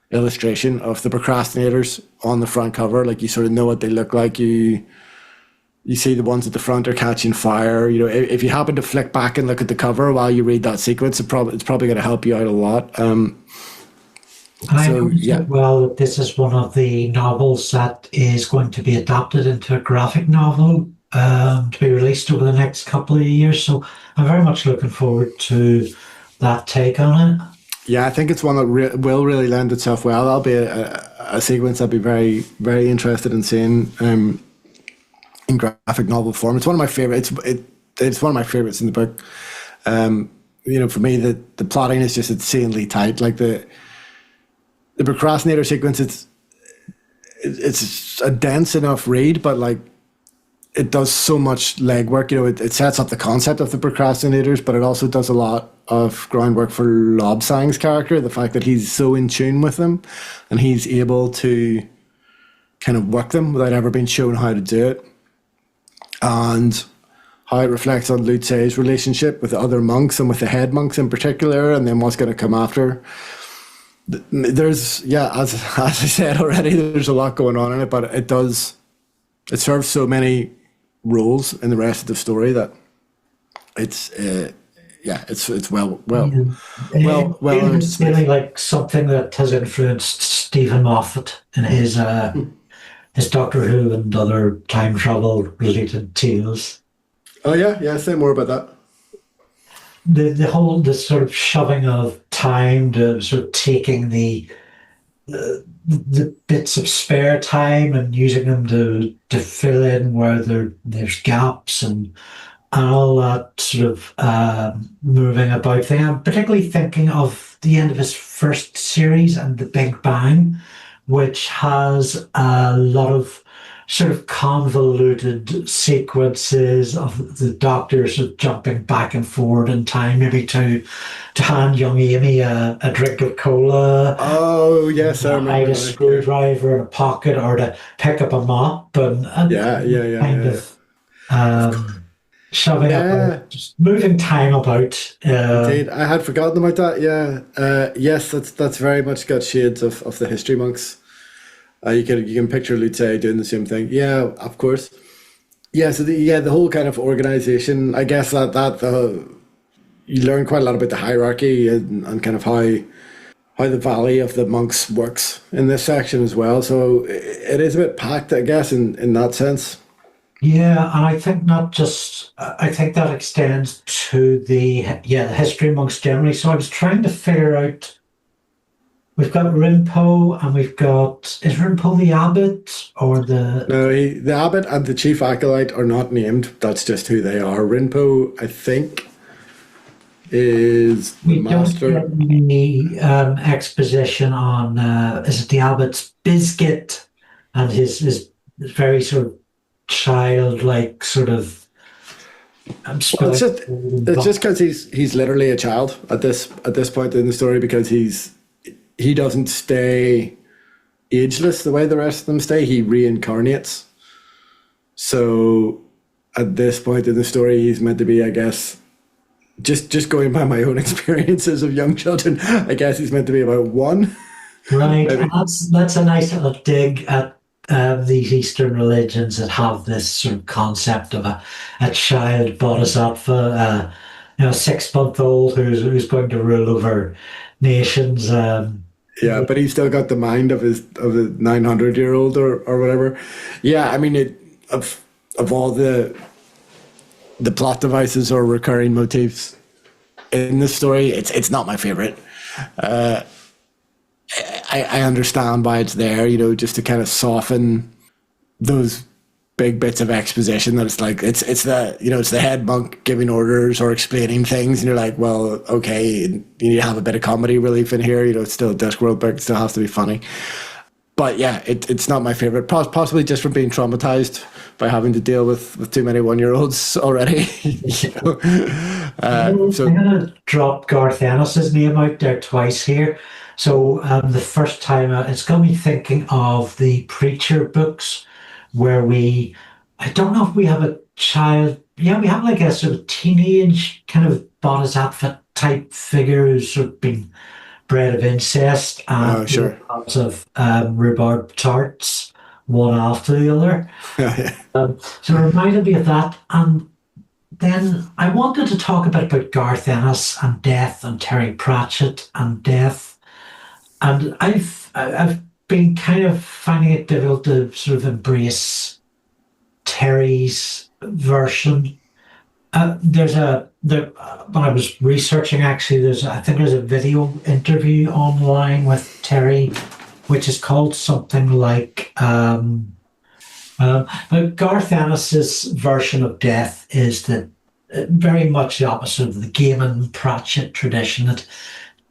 S2: illustration of the procrastinators on the front cover. Like, you sort of know what they look like. You see the ones at the front are catching fire. You know, if you happen to flick back and look at the cover while you read that sequence, it's probably going to help you out a lot.
S1: Well, this is one of the novels that is going to be adapted into a graphic novel to be released over the next couple of years. So I'm very much looking forward to that take on it.
S2: Yeah, I think it's one that will really lend itself well. That'll be a sequence I'd be very, very interested in seeing in graphic novel form. It's one of my favorites. It's one of my favorites in the book. You know, for me, the plotting is just insanely tight. Like the procrastinator sequence, it's a dense enough read, but like it does so much legwork. You know, it sets up the concept of the procrastinators, but it also does a lot of groundwork for LobSusan's character. The fact that he's so in tune with them and he's able to kind of work them without ever being shown how to do it, and how it reflects on Luce's relationship with the other monks and with the head monks in particular, and then what's going to come after. There's, as I said already, there's a lot going on in it, but it serves so many roles in the rest of the story that it's well
S1: It's really like something that has influenced Stephen Moffat in his Doctor Who and other time travel related tales.
S2: Oh yeah, say more about that.
S1: The sort of shoving of time, to sort of taking the bits of spare time and using them to fill in where there's gaps, and and all that sort of moving about thing. I'm particularly thinking of the end of his first series and The Big Bang, which has a lot of sort of convoluted sequences of the doctors sort of jumping back and forward in time, maybe to hand young Amy a drink of cola,
S2: Oh, yes, I remember
S1: hide a
S2: now.
S1: screwdriver in a pocket, or to pick up a mop and
S2: Yeah, yeah, yeah,
S1: kind
S2: yeah.
S1: of shoving
S2: Yeah.
S1: about, just moving time about.
S2: Indeed, I had forgotten about that. Yeah, yes, that's very much got shades of the history monks. You can picture Lutze doing the same thing. Yeah, of course. Yeah, so the whole kind of organization. I guess that you learn quite a lot about the hierarchy and kind of how the valley of the monks works in this section as well. So it is a bit packed, I guess, in that sense.
S1: Yeah, and I think not just, I think that extends to the history monks generally. So I was trying to figure out, we've got Rinpo and is Rinpo the abbot or the...
S2: No, the abbot and the chief acolyte are not named. That's just who they are. Rinpo, I think, is the
S1: We don't
S2: master.
S1: get any exposition on, is it the abbot's biscuit and his very sort of childlike sort of...
S2: Well, it's just because he's literally a child at this point in the story, because he doesn't stay ageless the way the rest of them stay. He reincarnates. So at this point in the story, he's meant to be, I guess, just going by my own experiences of young children, I guess he's meant to be about one.
S1: Right, and that's a nice little dig at these Eastern religions that have this sort of concept of a child bodhisattva, 6-month-old who's going to rule over nations.
S2: Yeah, but he's still got the mind of a 900-year-old or whatever. Yeah, I mean, of all the plot devices or recurring motifs in the story, it's not my favorite. I understand why it's there, just to kind of soften those big bits of exposition that it's like it's the head monk giving orders or explaining things, and you're like, well, okay, you need to have a bit of comedy relief in here. It's still a Discworld book, it still has to be funny. But yeah, it's not my favorite, possibly just from being traumatized by having to deal with too many 1-year-olds already. So
S1: I'm going to drop Garth Ennis's name out there twice here. So the first time it's got me thinking of the Preacher books, where I don't know if we have a child. Yeah, we have like a sort of teenage kind of bodhisattva type figure who's sort of been bred of incest and
S2: sure.
S1: lots of rhubarb tarts, one after the other. So it reminded me of that. And then I wanted to talk a bit about Garth Ennis and death, and Terry Pratchett and death. And I've been kind of finding it difficult to sort of embrace Terry's version. When I was researching, actually, I think there's a video interview online with Terry, which is called something like. But Garth Ennis's version of death is that very much the opposite of the Gaiman Pratchett tradition. That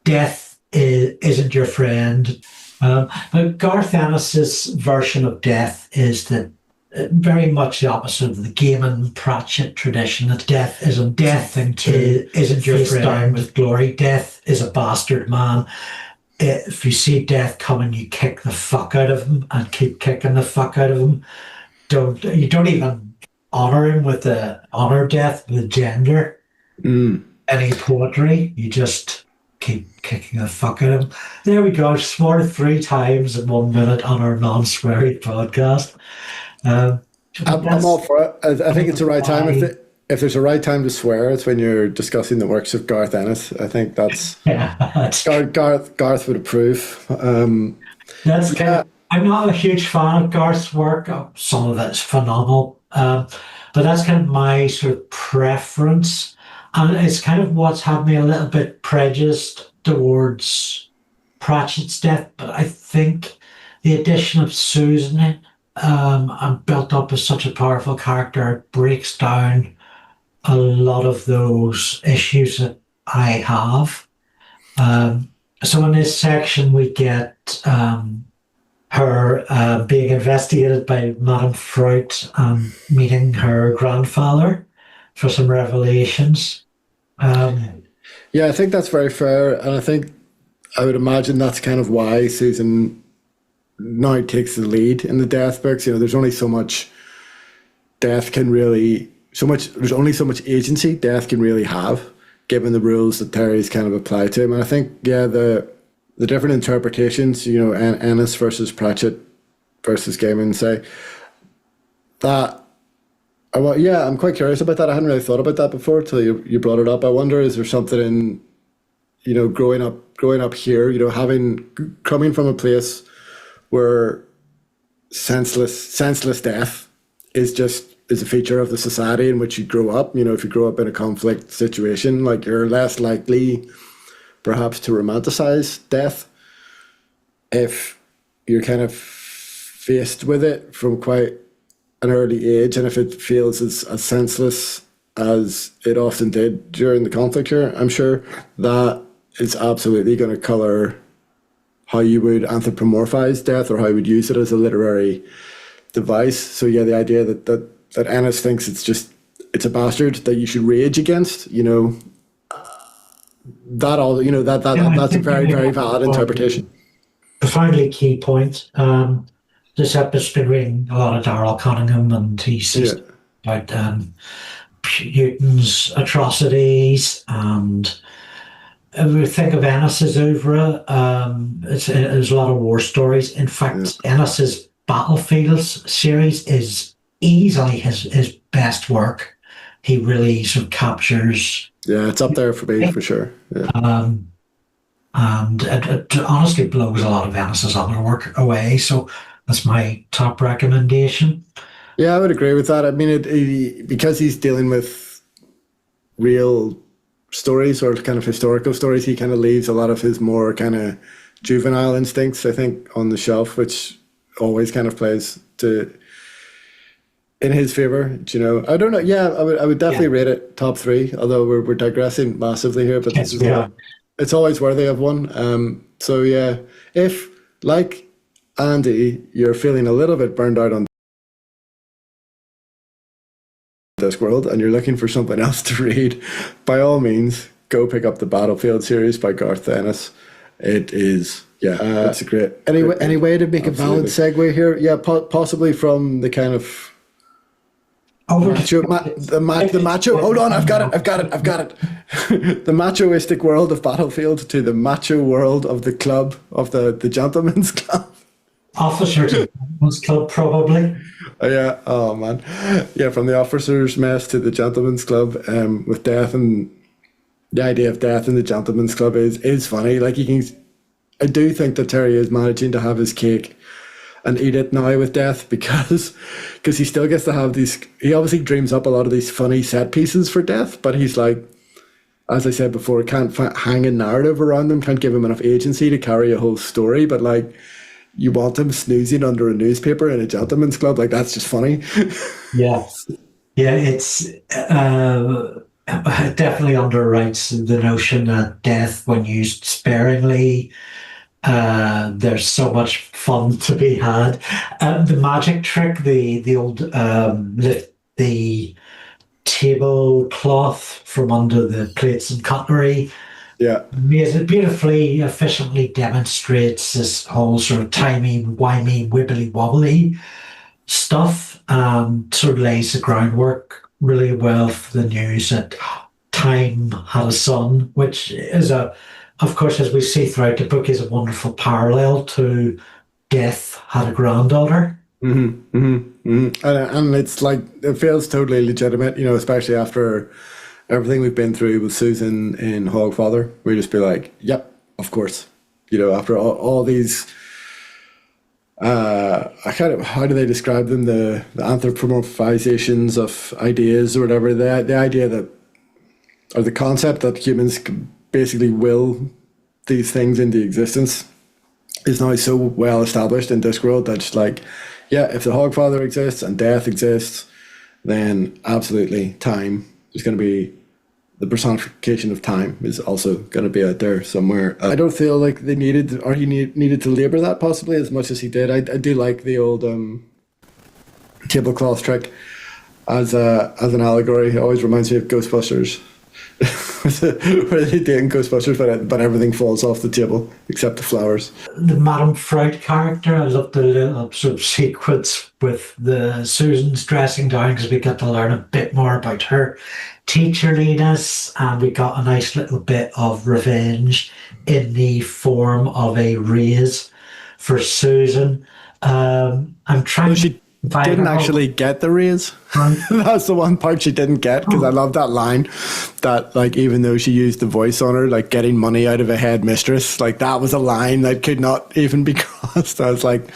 S1: death isn't your friend. But Garth Ennis's version of death is that very much the opposite of the Gaiman Pratchett tradition, that death isn't your friend down with glory. Death is a bastard man. If you see death coming, you kick the fuck out of him and keep kicking the fuck out of him. You don't even honor him with the honor death with gender. Any poetry, you just keep kicking the fuck out of him. There we go. Swore 3 times in 1 minute on our non-sweary podcast.
S2: I'm all for it. I think it's the right time. If there's a right time to swear, it's when you're discussing the works of Garth Ennis. I think that's Garth would approve.
S1: That's kind of, I'm not a huge fan of Garth's work. Some of it's phenomenal, but that's kind of my sort of preference. And it's kind of what's had me a little bit prejudiced towards Pratchett's death. But I think the addition of Susan and built up as such a powerful character, it breaks down a lot of those issues that I have. So in this section, we get her being investigated by Madame Freud and meeting her grandfather for some revelations.
S2: Yeah, I think that's very fair, and I would imagine that's kind of why Susan now takes the lead in the death books. There's only so much death can really, there's only so much agency death can really have, given the rules that Terry's kind of applied to him. And I think, yeah, the different interpretations, Ennis versus Pratchett versus Gaiman, say that. I'm quite curious about that. I hadn't really thought about that before till you brought it up. I wonder, is there something in, growing up here, coming from a place where senseless death is a feature of the society in which you grow up. If you grow up in a conflict situation, like, you're less likely perhaps to romanticize death if you're kind of faced with it from quite an early age, and if it feels as senseless as it often did during the conflict here. I'm sure that is absolutely going to colour how you would anthropomorphize death, or how you would use it as a literary device. So yeah, the idea that Ennis thinks it's a bastard that you should rage against, that's a very, very valid interpretation.
S1: Profoundly key point. This episode's been reading a lot of Darrell Cunningham, and he says about Putin's atrocities, and we think of Ennis's oeuvre. There's a lot of war stories. In fact, Ennis's Battlefields series is easily his best work. He really sort of captures.
S2: Yeah, it's up there for me, for sure. Yeah.
S1: And it honestly blows a lot of Ennis's other work away. So that's my top recommendation.
S2: Yeah, I would agree with that. I mean, because he's dealing with real stories, or kind of historical stories, he kind of leaves a lot of his more kind of juvenile instincts, I think, on the shelf, which always kind of plays in his favor. I don't know. Yeah, I would definitely rate it top 3, although we're digressing massively here, but it's always worthy of one. So yeah, if, like Andy, you're feeling a little bit burned out on Discworld and you're looking for something else to read, by all means, go pick up the Battlefield series by Garth Ennis. It is, it's a great.
S3: Any way to make a valid segue here?
S2: Yeah, possibly from the kind of the macho. Hold on, I've got it. The machoistic world of Battlefield to the macho world of the club, of the gentleman's club.
S1: Officers Club, probably.
S2: Yeah. Oh man. Yeah, from the officers' mess to the gentleman's club, with death, and the idea of death in the gentleman's club is funny. Like, I do think that Terry is managing to have his cake and eat it now with death, because he still gets to have these. He obviously dreams up a lot of these funny set pieces for death, but he's like, as I said before, can't hang a narrative around them, can't give him enough agency to carry a whole story. But like, you want him snoozing under a newspaper in a gentleman's club, like, that's just funny.
S1: Yes. Yeah, it's definitely underwrites the notion that death, when used sparingly, there's so much fun to be had. The magic trick, the old lift the tablecloth from under the plates and cutlery.
S2: Yeah,
S1: beautifully, efficiently demonstrates this whole sort of timey-wimey, wibbly-wobbly stuff. Sort of lays the groundwork really well for the news that Time had a son, which is of course, as we see throughout the book, is a wonderful parallel to Death had a granddaughter.
S2: Mm-hmm, mm-hmm, mm-hmm. And it's like, it feels totally legitimate, especially after everything we've been through with Susan in Hogfather. We just be like, yep, of course. After all these, how do they describe them? The anthropomorphizations of ideas or whatever. The idea that, or the concept that humans can basically will these things into existence is now so well established in Discworld that it's like, yeah, if the Hogfather exists and death exists, then absolutely time there's going to be the personification of time is also going to be out there somewhere. I don't feel like they needed, or he needed to labor that possibly as much as he did. I do like the old tablecloth trick as an allegory. It always reminds me of Ghostbusters. Where they do in Ghostbusters, but everything falls off the table except the flowers.
S1: The Madame Fright character, I love the little sort of sequence with the Susan's dressing down, because we got to learn a bit more about her teacherliness, and we got a nice little bit of revenge in the form of a raise for Susan. I'm trying.
S2: She didn't actually get the raise. Right. That's the one part she didn't get, because I love that line that, like, even though she used the voice on her, like, getting money out of a headmistress, like, that was a line that could not even be crossed. I was like,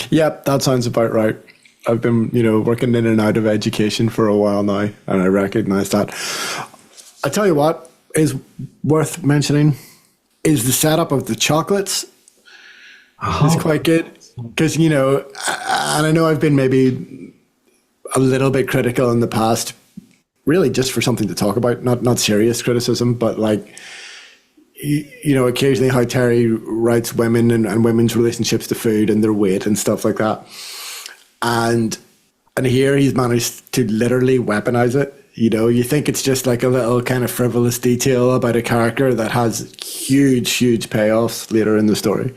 S2: yep, that sounds about right. I've been, working in and out of education for a while now, and I recognize that. I tell you what is worth mentioning is the setup of the chocolates. It's quite good. Because, and I know I've been maybe a little bit critical in the past, really just for something to talk about, not serious criticism, but like, occasionally how Terry writes women and women's relationships to food and their weight and stuff like that. And here he's managed to literally weaponize it. You think it's just like a little kind of frivolous detail about a character that has huge, huge payoffs later in the story.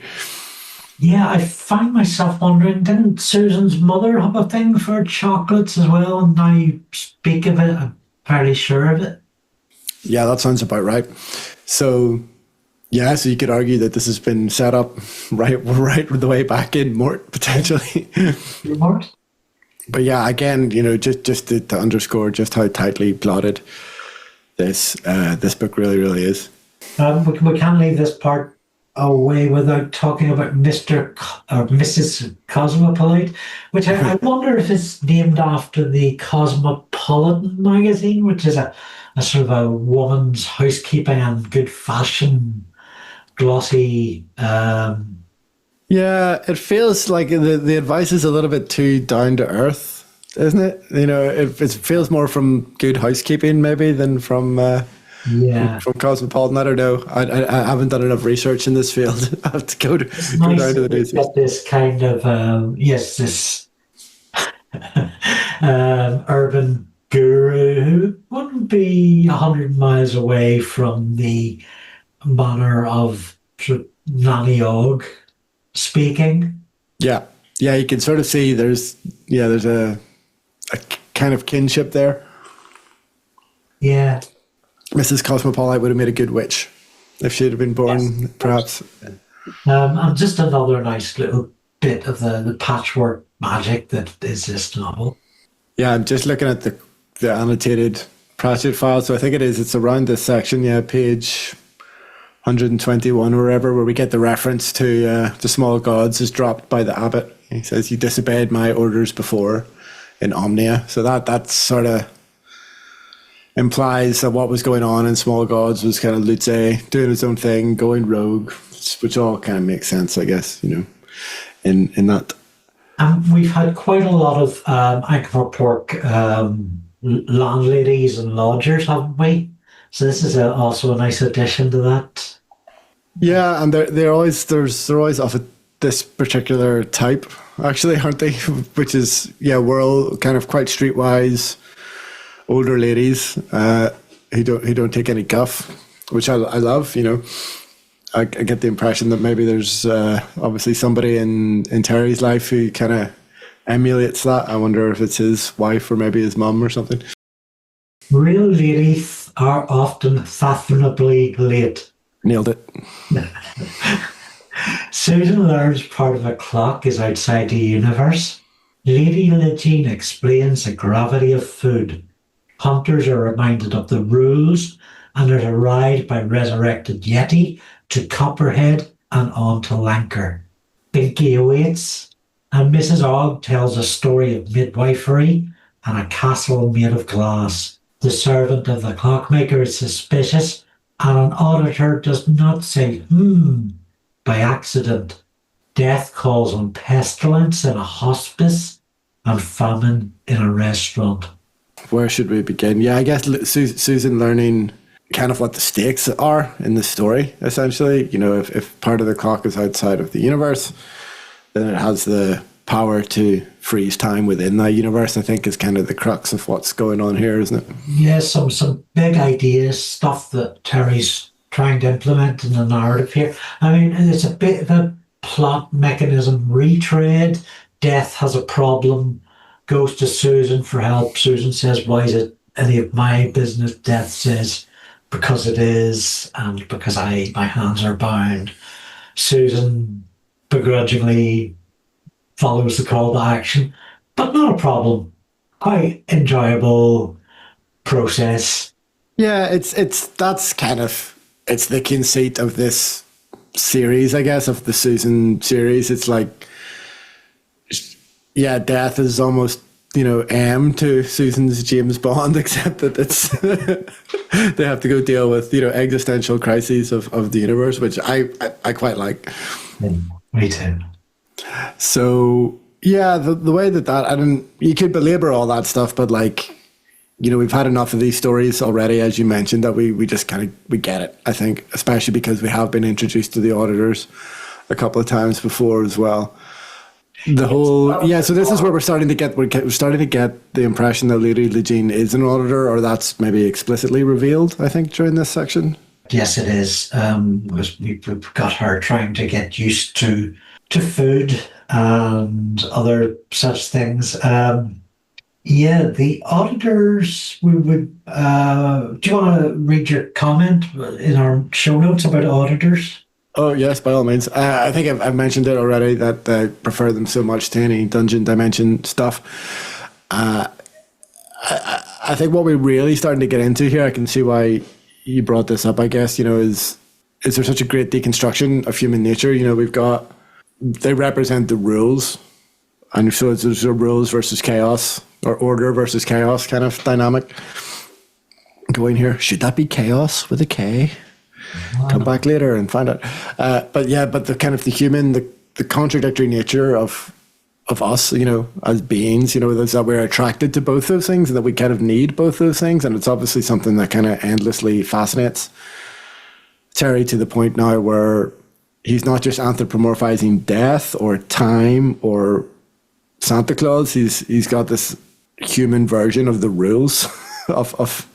S1: Yeah, I find myself wondering, didn't Susan's mother have a thing for chocolates as well? And now you speak of it, I'm fairly sure of it.
S2: Yeah, that sounds about right. So you could argue that this has been set up right the way back in Mort, potentially.
S1: Mort?
S2: But yeah, again, just to underscore just how tightly plotted this book really, really is.
S1: We can't leave this part away without talking about Mr. or Mrs. Cosmopolite, which I wonder if it's named after the Cosmopolitan magazine, which is a sort of a woman's housekeeping and good fashion glossy.
S2: Yeah, it feels like the advice is a little bit too down to earth, isn't it? It feels more from Good Housekeeping maybe than from Cosmopolitan. I don't know. I haven't done enough research in this field. I have to go down to the news.
S1: This kind of this urban guru who wouldn't be 100 miles away from the manner of Nanny Og speaking. Yeah,
S2: you can sort of see there's a kind of kinship there.
S1: Yeah.
S2: Mrs. Cosmopolite would have made a good witch if she'd have been born, perhaps.
S1: And just another nice little bit of the patchwork magic that is this novel.
S2: Yeah, I'm just looking at the annotated Pratchett file. So I think it's around this section, page 121 or wherever, where we get the reference to the small gods is dropped by the abbot. He says, "You disobeyed my orders before in Omnia." So that sort of implies that what was going on in Small Gods was kind of Lutze doing his own thing, going rogue, which all kind of makes sense, I guess, in that.
S1: We've had quite a lot of Ankh-Morpork landladies and lodgers, haven't we? So this is also a nice addition to that.
S2: Yeah, and they're always of this particular type, actually, aren't they? Which is, we're all kind of quite streetwise older ladies who don't take any guff, which I love. I get the impression that maybe there's obviously somebody in Terry's life who kind of emulates that. I wonder if it's his wife or maybe his mum or something.
S1: Real ladies are often fashionably late.
S2: Nailed it.
S1: Susan learns part of a clock is outside the universe. Lady Legine explains the gravity of food. Hunters are reminded of the rules, and there's a ride by resurrected Yeti to Copperhead and on to Lancre. Binky awaits, and Mrs. Ogg tells a story of midwifery and a castle made of glass. The servant of the clockmaker is suspicious, and an auditor does not say by accident. Death calls on pestilence in a hospice and famine in a restaurant.
S2: where should we begin? Yeah, I guess Susan learning kind of what the stakes are in the story, essentially. You know, if part of the clock is outside of the universe, then it has the power to freeze time within that universe, I think, is kind of the crux of what's going on here, isn't it?
S1: Yeah, some big ideas, stuff that Terry's trying to implement in the narrative here. I mean, it's a bit of a plot mechanism retread. Death has a problem, goes to Susan for help. Susan says, why is it any of my business? Death says, because it is, and because my hands are bound. Susan begrudgingly follows the call to action, but not a problem. Quite enjoyable process.
S2: Yeah, that's kind of, it's the conceit of this series, I guess, of the Susan series. It's like, yeah, death is almost, M to Susan's James Bond, except that it's they have to go deal with, existential crises of the universe, which I quite like.
S1: Me too.
S2: So yeah, the way that you could belabor all that stuff, but like, we've had enough of these stories already, as you mentioned, that we just we get it, I think, especially because we have been introduced to the auditors a couple of times before as well. So this is where we're starting to get the impression that Lady Lejean is an auditor, or that's maybe explicitly revealed, I think, during this section.
S1: Yes, it is. We've got her trying to get used to food and other such things. The auditors, we would... do you want to read your comment in our show notes about auditors?
S2: Oh, yes, by all means. I think I've mentioned it already that I prefer them so much to any Dungeon Dimension stuff. I think what we're really starting to get into here, I can see why you brought this up, I guess, is there such a great deconstruction of human nature? They represent the rules. And so there's a rules versus chaos, or order versus chaos kind of dynamic going here. Should that be chaos with a K? Come back later and find out. But the kind of the human, the contradictory nature of us, as beings, is that we're attracted to both those things and that we kind of need both those things. And it's obviously something that kind of endlessly fascinates Terry to the point now where he's not just anthropomorphizing death or time or Santa Claus. He's got this human version of the rules of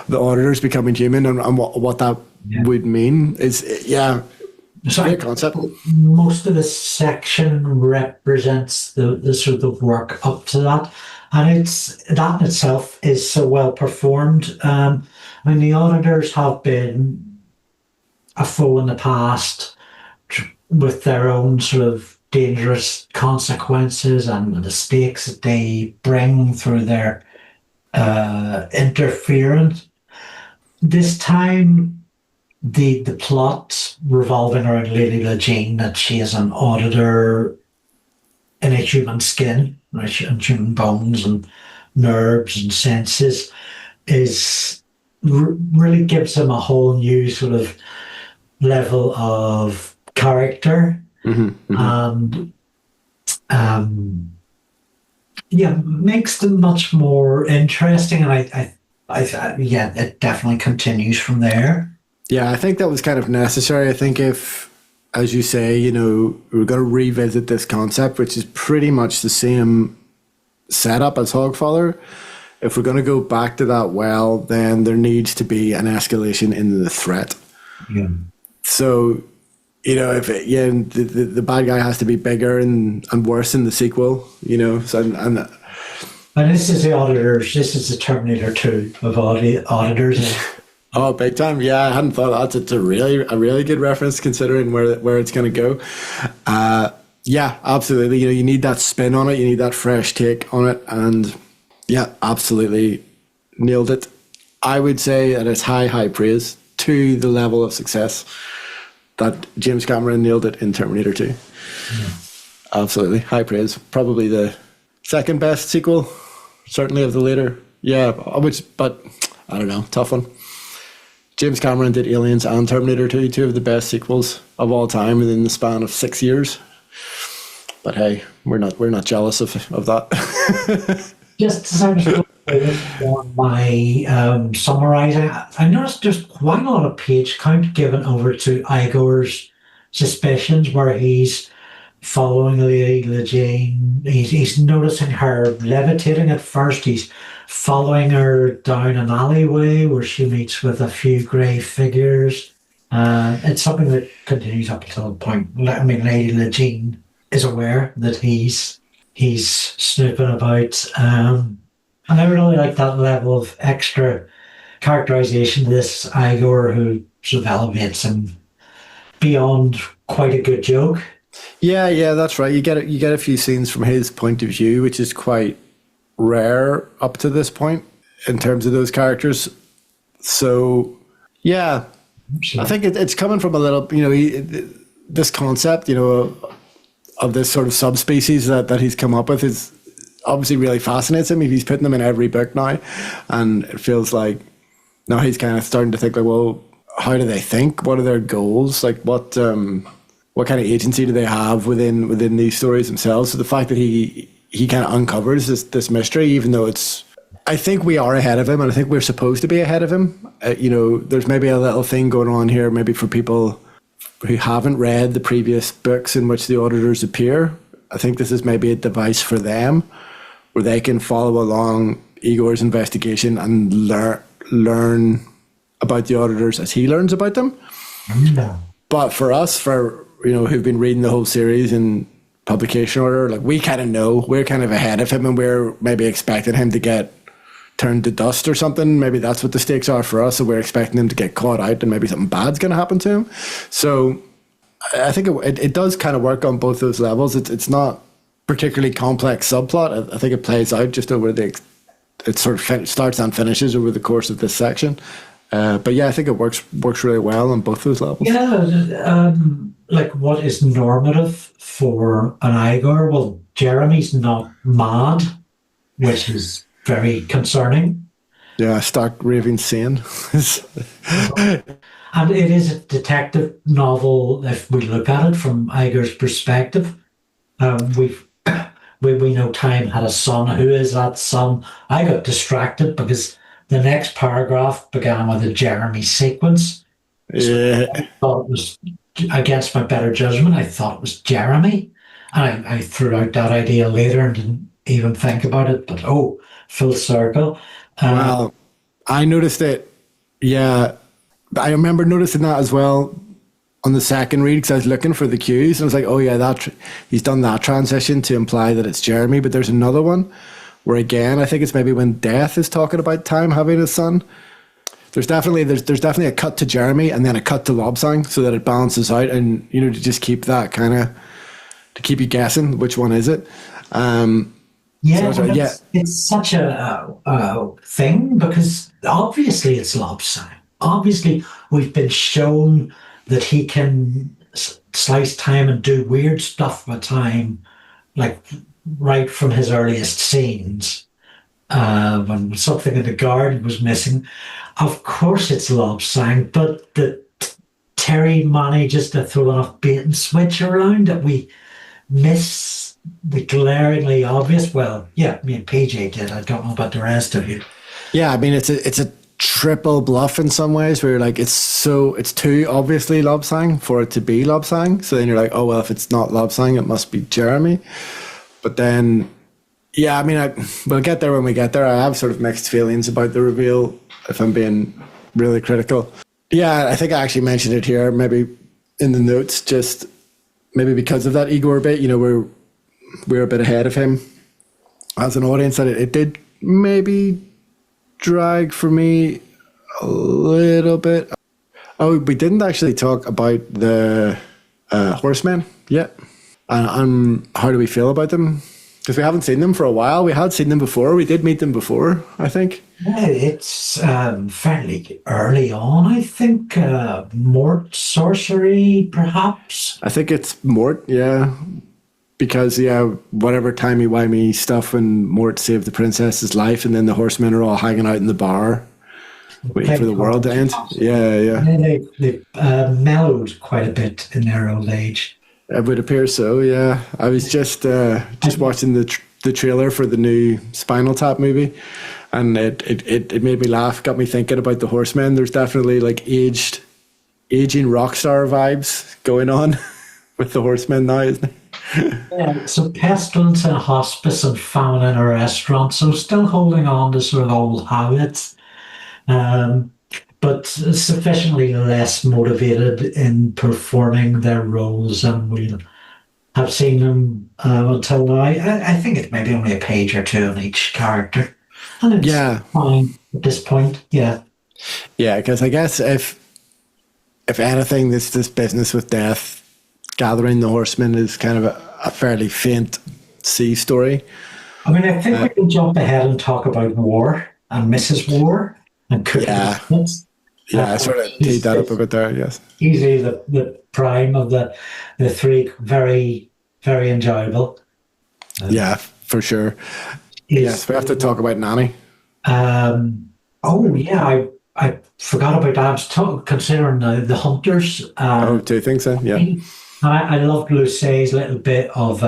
S2: the auditors becoming human and what that would mean is, it's a great concept.
S1: Most of this section represents the sort of work up to that, and that in itself is so well performed. The auditors have been a foe in the past with their own sort of dangerous consequences and the stakes that they bring through their interference. This time, the plot revolving around Lady Lejean, that she is an auditor in a human skin, and human bones and nerves and senses, really gives them a whole new sort of level of character. And makes them much more interesting, and it definitely continues from there.
S2: Yeah, I think that was kind of necessary. I think if, as you say, we're going to revisit this concept, which is pretty much the same setup as Hogfather. If we're going to go back to that then there needs to be an escalation in the threat.
S1: Yeah.
S2: So, if the bad guy has to be bigger and worse in the sequel, and
S1: this is the auditors. This is the Terminator 2 of auditors.
S2: Oh, big time! Yeah, I hadn't thought that. It's a really good reference considering where it's going to go. Yeah, absolutely. You need that spin on it. You need that fresh take on it, and yeah, absolutely nailed it. I would say that it's high praise to the level of success that James Cameron nailed it in Terminator 2. Yeah. Absolutely high praise. Probably the second best sequel, certainly of the later. Yeah, but I don't know, tough one. James Cameron did Aliens and Terminator 2, two of the best sequels of all time within the span of 6 years. But hey, we're not jealous of that.
S1: Just as I was going on my summarising, I noticed there's quite a lot of page count given over to Igor's suspicions, where he's following Lady Jean. He's noticing her levitating at first. He's following her down an alleyway where she meets with a few grey figures. It's something that continues up until the point. I mean, Lady Jean is aware that he's snooping about. And I really like that level of extra characterization to this Igor, who sort of elevates him beyond quite a good joke.
S2: Yeah, that's right. You get a few scenes from his point of view, which is quite rare up to this point in terms of those characters. So, yeah, I think it's coming from a little, this concept, of this sort of subspecies that he's come up with is obviously really fascinates him. He's putting them in every book now, and it feels like now he's kind of starting to think like, well, how do they think? What are their goals? Like what kind of agency do they have within these stories themselves? So the fact that he kind of uncovers this mystery, even though I think we are ahead of him, and I think we're supposed to be ahead of him. There's maybe a little thing going on here, maybe for people who haven't read the previous books in which the auditors appear. I think this is maybe a device for them where they can follow along Igor's investigation and learn about the auditors as he learns about them.
S1: Yeah.
S2: But for us, who've been reading the whole series in publication order, like we kind of know, we're kind of ahead of him, and we're maybe expecting him to get turned to dust or something. Maybe that's what the stakes are for us. So we're expecting him to get caught out, and maybe something bad's going to happen to him. So I think it does kind of work on both those levels. It's not particularly complex subplot. I think it plays out just over it sort of starts and finishes over the course of this section. But yeah, I think it works really well on both those levels.
S1: Yeah, like what is normative for an Igor? Well, Jeremy's not mad, which is very concerning.
S2: Yeah, stark raving sane.
S1: And it is a detective novel if we look at it from Igor's perspective. We know Time had a son. Who is that son? I got distracted because the next paragraph began with a Jeremy sequence.
S2: Yeah.
S1: So I thought it was, against my better judgment, I thought it was Jeremy. And I threw out that idea later and didn't even think about it. But full circle.
S2: Well, I noticed it. Yeah, I remember noticing that as well on the second read because I was looking for the cues and I was like, oh yeah, he's done that transition to imply that it's Jeremy. But there's another one where again, I think it's maybe when Death is talking about Time having a son. There's definitely a cut to Jeremy and then a cut to LobSang so that it balances out, and to just keep that kind of to keep you guessing which one is it.
S1: It's such a thing because obviously it's LobSang. Obviously, we've been shown that he can slice time and do weird stuff with time, like right from his earliest scenes. When something in the garden was missing, of course it's LobSang, but Terry manages to throw enough bait and switch around that we miss the glaringly obvious. Well, yeah, me and PJ did. I don't know about the rest of you.
S2: Yeah, I mean it's a triple bluff in some ways where you're like it's too obviously LobSang for it to be LobSang. So then you're like, oh well, if it's not LobSang, it must be Jeremy. But then yeah, I mean we'll get there when we get there. I have sort of mixed feelings about the reveal if I'm being really critical. Yeah, I think I actually mentioned it here, maybe in the notes, just maybe because of that Igor bit, we're a bit ahead of him as an audience, that it did maybe drag for me a little bit. Oh, we didn't actually talk about the horsemen yet. And how do we feel about them? Because we haven't seen them for a while. We had seen them before. We did meet them before, I think.
S1: Yeah, it's fairly early on, I think. Mort sorcery, perhaps.
S2: I think it's Mort, yeah. Because, yeah, whatever timey-wimey stuff when Mort saved the princess's life and then the horsemen are all hanging out in the bar waiting for the world to end. Yeah.
S1: They mellowed quite a bit in their old age.
S2: It would appear so, yeah. I was just watching the the trailer for the new Spinal Tap movie, and it made me laugh, got me thinking about the Horsemen. There's definitely like aging rock star vibes going on with the Horsemen now, isn't it?
S1: Yeah, so pestilence in a hospice and famine in a restaurant. So still holding on to sort of old habits, but sufficiently less motivated in performing their roles. And we'll have seen them until now. I think it's maybe only a page or two on each character. And it's fine at this point, yeah.
S2: Yeah, because I guess if anything, this business with death, gathering the Horsemen is kind of a fairly faint sea story.
S1: I mean, I think we can jump ahead and talk about War and Mrs. War and Cookie.
S2: Yeah, I sort of teed that up a bit there, yes.
S1: Easily the prime of the three, very, very enjoyable.
S2: Yeah, for sure. Yes, we have to talk about Nanny.
S1: Oh, yeah, I forgot about that. I was considering the Hunters.
S2: Do you think so? Yeah.
S1: I loved Lucet's little bit of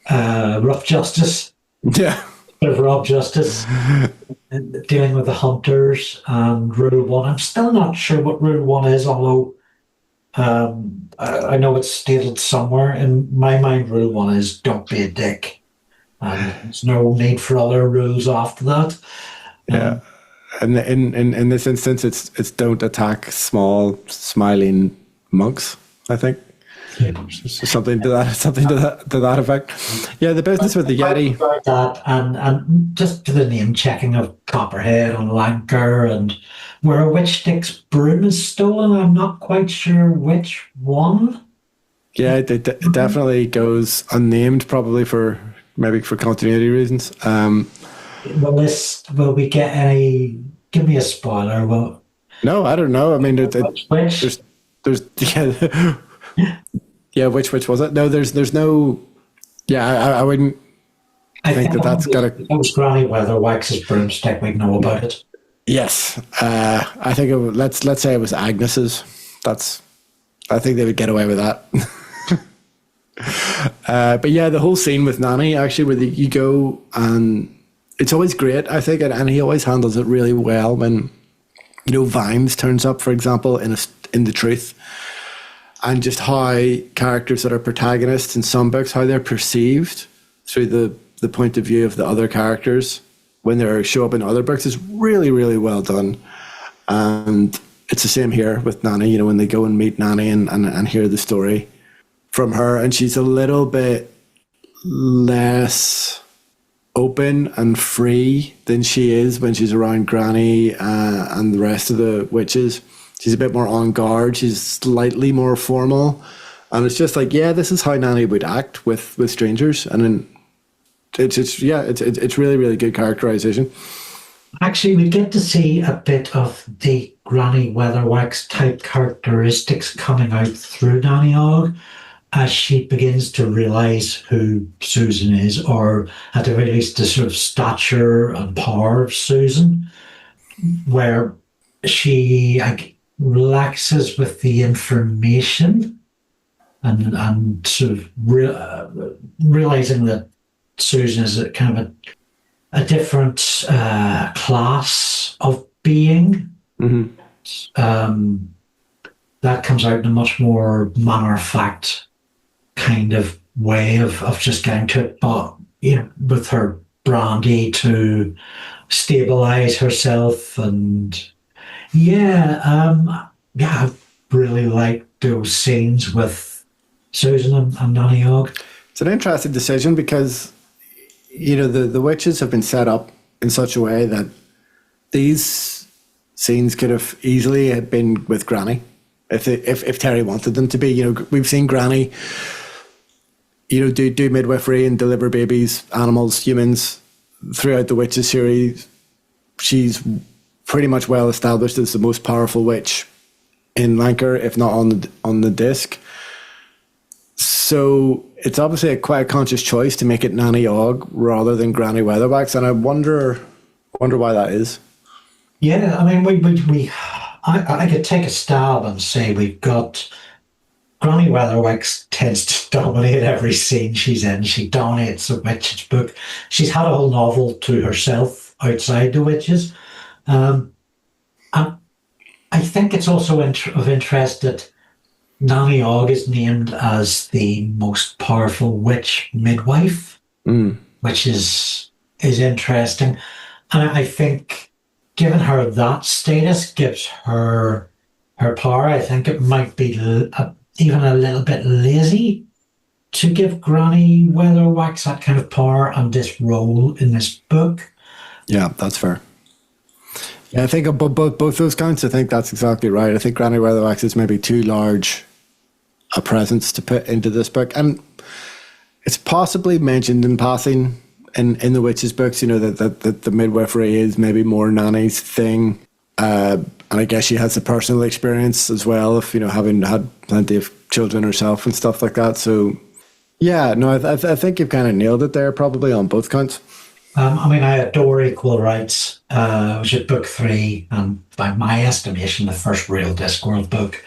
S1: Rough Justice.
S2: Yeah.
S1: Bit of Rough Justice dealing with the Hunters and Rule 1. I'm still not sure what Rule 1 is, although I know it's stated somewhere. In my mind, Rule 1 is don't be a dick. And there's no need for other rules after that.
S2: Yeah. And in this instance, it's don't attack small, smiling monks, I think.
S1: Yeah.
S2: Something to that effect. Yeah, the business with the Yeti.
S1: That and just to the name checking of Copperhead and Lanker, and where a witch stick's broom is stolen. I'm not quite sure which one.
S2: Yeah, it definitely goes unnamed, probably for continuity reasons.
S1: Will we get any? Give me a spoiler. Well,
S2: no, I don't know. I mean,
S1: which?
S2: There's yeah. Which was it? No, there's no. Yeah, I wouldn't think that's got a.
S1: It was Granny Weatherwax's broomstick. We know about it.
S2: Yes, I think let's say it was Agnes's. I think they would get away with that. But yeah, the whole scene with Nanny, actually, where you go, and it's always great, I think, and he always handles it really well when, Vimes turns up, for example, in The Truth, and just how characters that are protagonists in some books, how they're perceived through the point of view of the other characters when they show up in other books is really, really well done. And it's the same here with Nanny, when they go and meet Nanny and hear the story from her, and she's a little bit less open and free than she is when she's around Granny and the rest of the witches. She's a bit more on guard. She's slightly more formal, and it's just like, yeah, this is how Nanny would act with strangers, and then it's really, really good characterization.
S1: Actually, we get to see a bit of the Granny Weatherwax type characteristics coming out through Nanny Ogg as she begins to realise who Susan is, or at the very least the sort of stature and power of Susan, where she relaxes with the information and sort of realising that Susan is a kind of a different class of being. Mm-hmm. That comes out in a much more matter-of-fact kind of way of just getting to it, but with her brandy to stabilize herself. And I really like those scenes with Susan and Nanny Ogg. It's
S2: an interesting decision because the witches have been set up in such a way that these scenes could have easily been with Granny if Terry wanted them to be. We've seen Granny do midwifery and deliver babies, animals, humans throughout the Witches series. She's pretty much well established as the most powerful witch in Lancre, if not on the disc. So it's obviously quite a conscious choice to make it Nanny Ogg rather than Granny Weatherwax, and I wonder why that is. Yeah,
S1: I mean, I could take a stab and say we've got Granny Weatherwax tends to dominate every scene she's in. She dominates the witches book. She's had a whole novel to herself outside the witches. And I think it's also of interest that Nanny Og is named as the most powerful witch midwife, which is interesting. And I think giving her that status gives her power. I think it might be even a little bit lazy to give Granny Weatherwax that kind of power and this role in this book.
S2: Yeah, that's fair. Yeah, I think both those counts, I think that's exactly right. I think Granny Weatherwax is maybe too large a presence to put into this book. And it's possibly mentioned in passing in the witches books, that the midwifery is maybe more Nanny's thing. And I guess she has the personal experience as well of, having had plenty of children herself and stuff like that. So, yeah, no, I think you've kind of nailed it there, probably on both counts.
S1: I adore Equal Rights, which is book 3, and by my estimation, the first real Discworld book.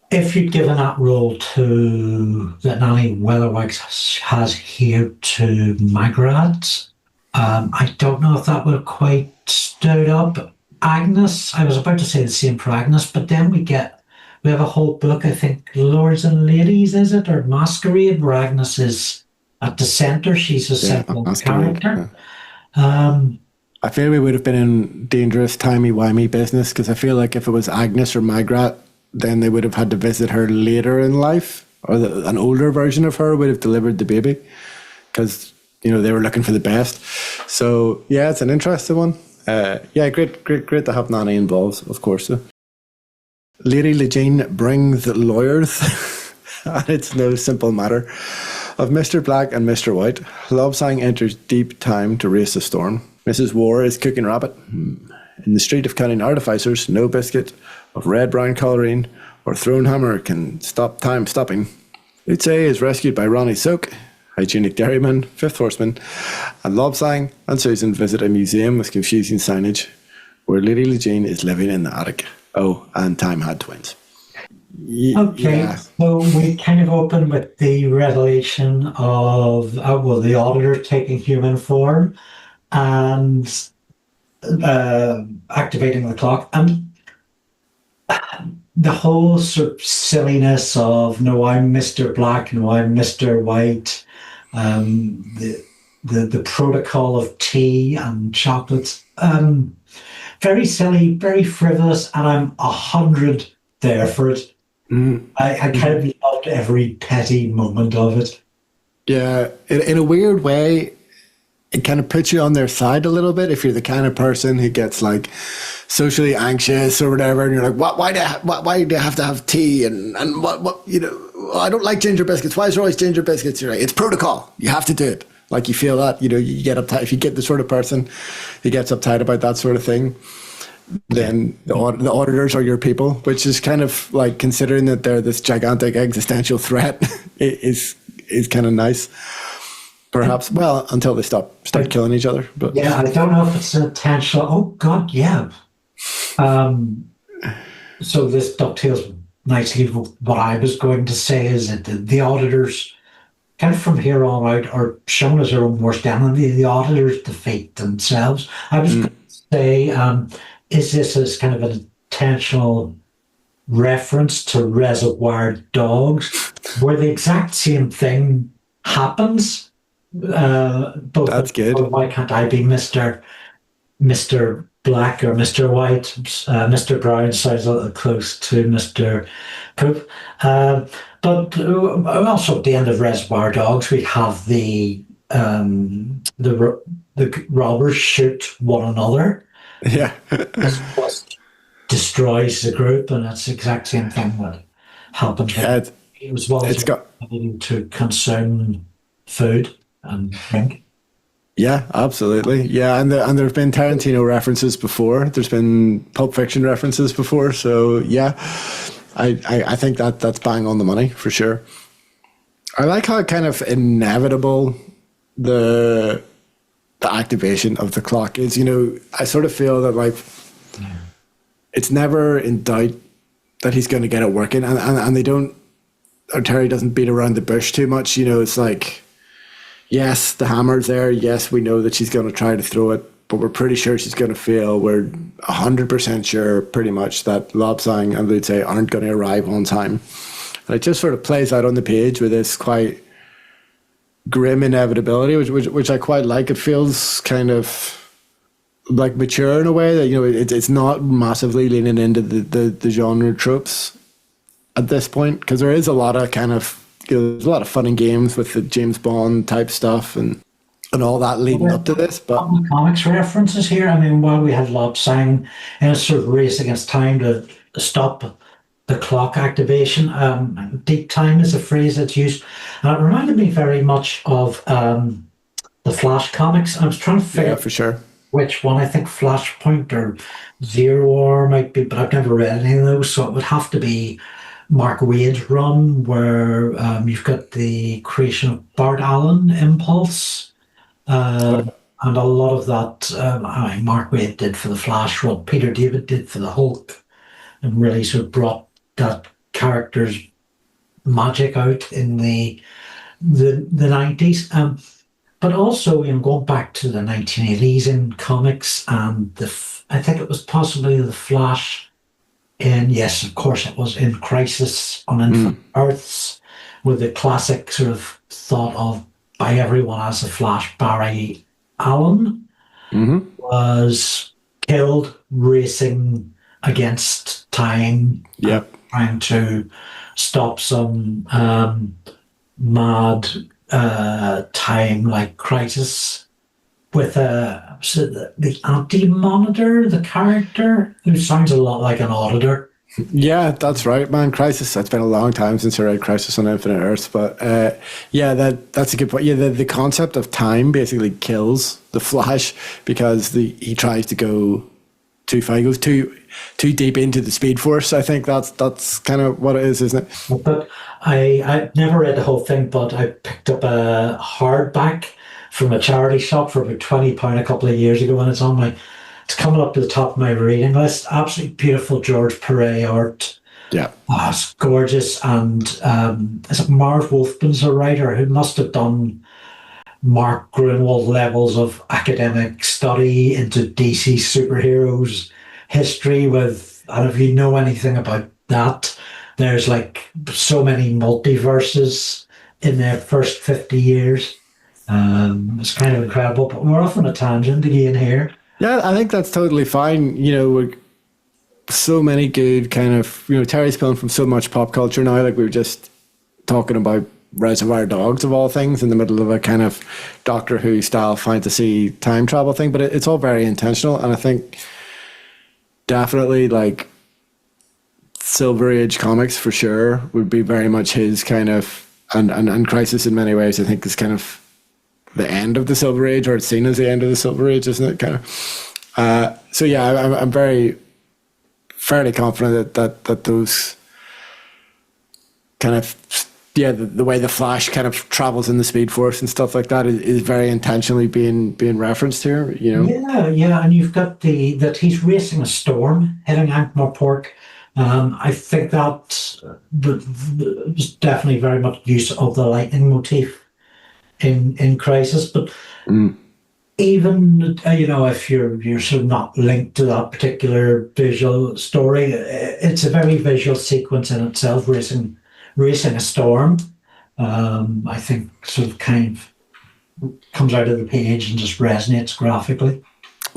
S1: If you'd given that role that Nanny Weatherwax has here to Magrat, I don't know if that would have quite stood up. Agnes, I was about to say the same for Agnes, but then we have a whole book, I think, Lords and Ladies, is it, or Masquerade, where Agnes is at the centre. She's a central character.
S2: Yeah. I feel we would have been in dangerous timey-wimey business, because I feel like if it was Agnes or Magrat, then they would have had to visit her later in life, or an older version of her would have delivered the baby, because they were looking for the best. So yeah, it's an interesting one. Great to have Nanny involved, of course. LadyJeaneremy brings lawyers, and it's no simple matter. Of Mr. Black and Mr. White, LobSusan enters deep time to race a storm. Mrs. War is cooking rabbit. In the street of cunning artificers, no biscuit of red-brown colouring or thrown hammer can stop time stopping. Luce is rescued by Ronnie Soak, hygienic dairyman, Fifth Horseman, and LobSusan and Susan visit a museum with confusing signage where LadyJeaneremy is living in the attic. Oh, and Time had twins.
S1: Okay, yeah. So we kind of open with the revelation of, the auditor taking human form and activating the clock. And the whole sort of silliness of, no, I'm Mr. Black, no, I'm Mr. White, the protocol of tea and chocolates, very silly, very frivolous, and I'm 100 there for it. I kind of loved every petty moment of it.
S2: Yeah, in a weird way, it kind of puts you on their side a little bit if you're the kind of person who gets like socially anxious or whatever, and you're like, why do you have to have tea and what I don't like ginger biscuits. Why is there always ginger biscuits? You're like, it's protocol. You have to do it. Like, you feel that, you get uptight. If you get the sort of person who gets uptight about that sort of thing, then the auditors are your people, which is kind of like, considering that they're this gigantic existential threat, is kind of nice. Perhaps, well, until they start killing each other. But
S1: yeah, I don't know if it's intentional. Oh God, yeah. So this dovetails nicely with what I was going to say, is that the auditors, kind of from here on out, are shown as their own worst enemy. The auditors defeat themselves. I was going to say, is this as kind of an intentional reference to Reservoir Dogs, where the exact same thing happens? Both.
S2: That's good.
S1: Why can't I be Mr. Black or Mr. White? Mr. Brown sounds a little close to Mr. Poop. But also at the end of Reservoir Dogs, we have the robbers shoot one another.
S2: Yeah.
S1: This destroys the group, and it's the exact same thing that happened.
S2: Yeah,
S1: it was well to consume food and drink.
S2: Yeah, absolutely. Yeah, and there have been Tarantino references before. There's been Pulp Fiction references before. So yeah, I think that's bang on the money for sure. I like how kind of inevitable the activation of the clock is. I sort of feel that, like, it's never in doubt he's going to get it working, and they don't, or Terry doesn't beat around the bush too much. You know, it's like, yes, the hammer's there. Yes, we know that she's going to try to throw it, but we're pretty sure she's going to fail. We're 100% sure, pretty much, that LobSusan and LadyJeaneremy aren't going to arrive on time. And it just sort of plays out on the page with this quite grim inevitability, which I quite like. It feels kind of like mature in a way that, you know, it's not massively leaning into the genre tropes at this point, because there is a lot of kind of, you know, there's a lot of fun and games with the James Bond type stuff and all that leading up to this. But
S1: comics references here. I mean, while we had LobSusan in a sort of race against time to stop the clock activation, deep time is a phrase that's used. And it reminded me very much of the Flash comics. I was trying to figure out
S2: for sure
S1: which one. I think Flashpoint or Zero Hour might be, but I've never read any of those, so it would have to be Mark Waid's run, where you've got the creation of Bart Allen Impulse, and a lot of that Mark Waid did for the Flash, what Peter David did for the Hulk, and really sort of brought that character's magic out in the 90s. But also, you know, going back to the 1980s in comics, and I think it was possibly the Flash in, yes, of course it was, in Crisis on Infinite Earths, with the classic sort of thought of by everyone as the Flash, Barry Allen was killed racing against time, trying to stop some mad time-like crisis with the Anti-Monitor, the character, who sounds a lot like an auditor.
S2: Yeah, that's right, man. Crisis. It's been a long time since I read Crisis on Infinite Earths, but that's a good point. Yeah, the concept of time basically kills the Flash, because he tries to go too far. He goes too deep into the Speed Force. I think that's kind of what it is, isn't it?
S1: But I never read the whole thing, but I picked up a hardback from a charity shop for about £20 a couple of years ago, and it's coming up to the top of my reading list. Absolutely beautiful George Perez art.
S2: Yeah.
S1: Oh, it's gorgeous. And is it Marv Wolfman's a writer who must have done Mark Grunwald levels of academic study into DC superheroes history and if you know anything about that, there's like so many multiverses in their first 50 years. It's kind of incredible, but we're off on a tangent again here.
S2: Yeah, I think that's totally fine. You know, we're so many good kind of, you know, Terry's pulling from so much pop culture now. Like we were just talking about Reservoir Dogs of all things in the middle of a kind of Doctor Who style fantasy time travel thing, but it's all very intentional. And I think definitely like Silver Age comics for sure would be very much his kind of, and Crisis in many ways I think is kind of the end of the Silver Age, or it's seen as the end of the Silver Age, isn't it? Kind of. So yeah, I'm fairly confident that those kind of, yeah, the way the Flash kind of travels in the Speed Force and stuff like that is very intentionally being referenced here, you know?
S1: Yeah, and you've got that he's racing a storm hitting Ankh-Morpork. I think that was definitely very much use of the lightning motif in Crisis, but even you know, if you're sort of not linked to that particular visual story, it's a very visual sequence in itself, racing a storm. I think sort of kind of comes out of the page and just resonates graphically.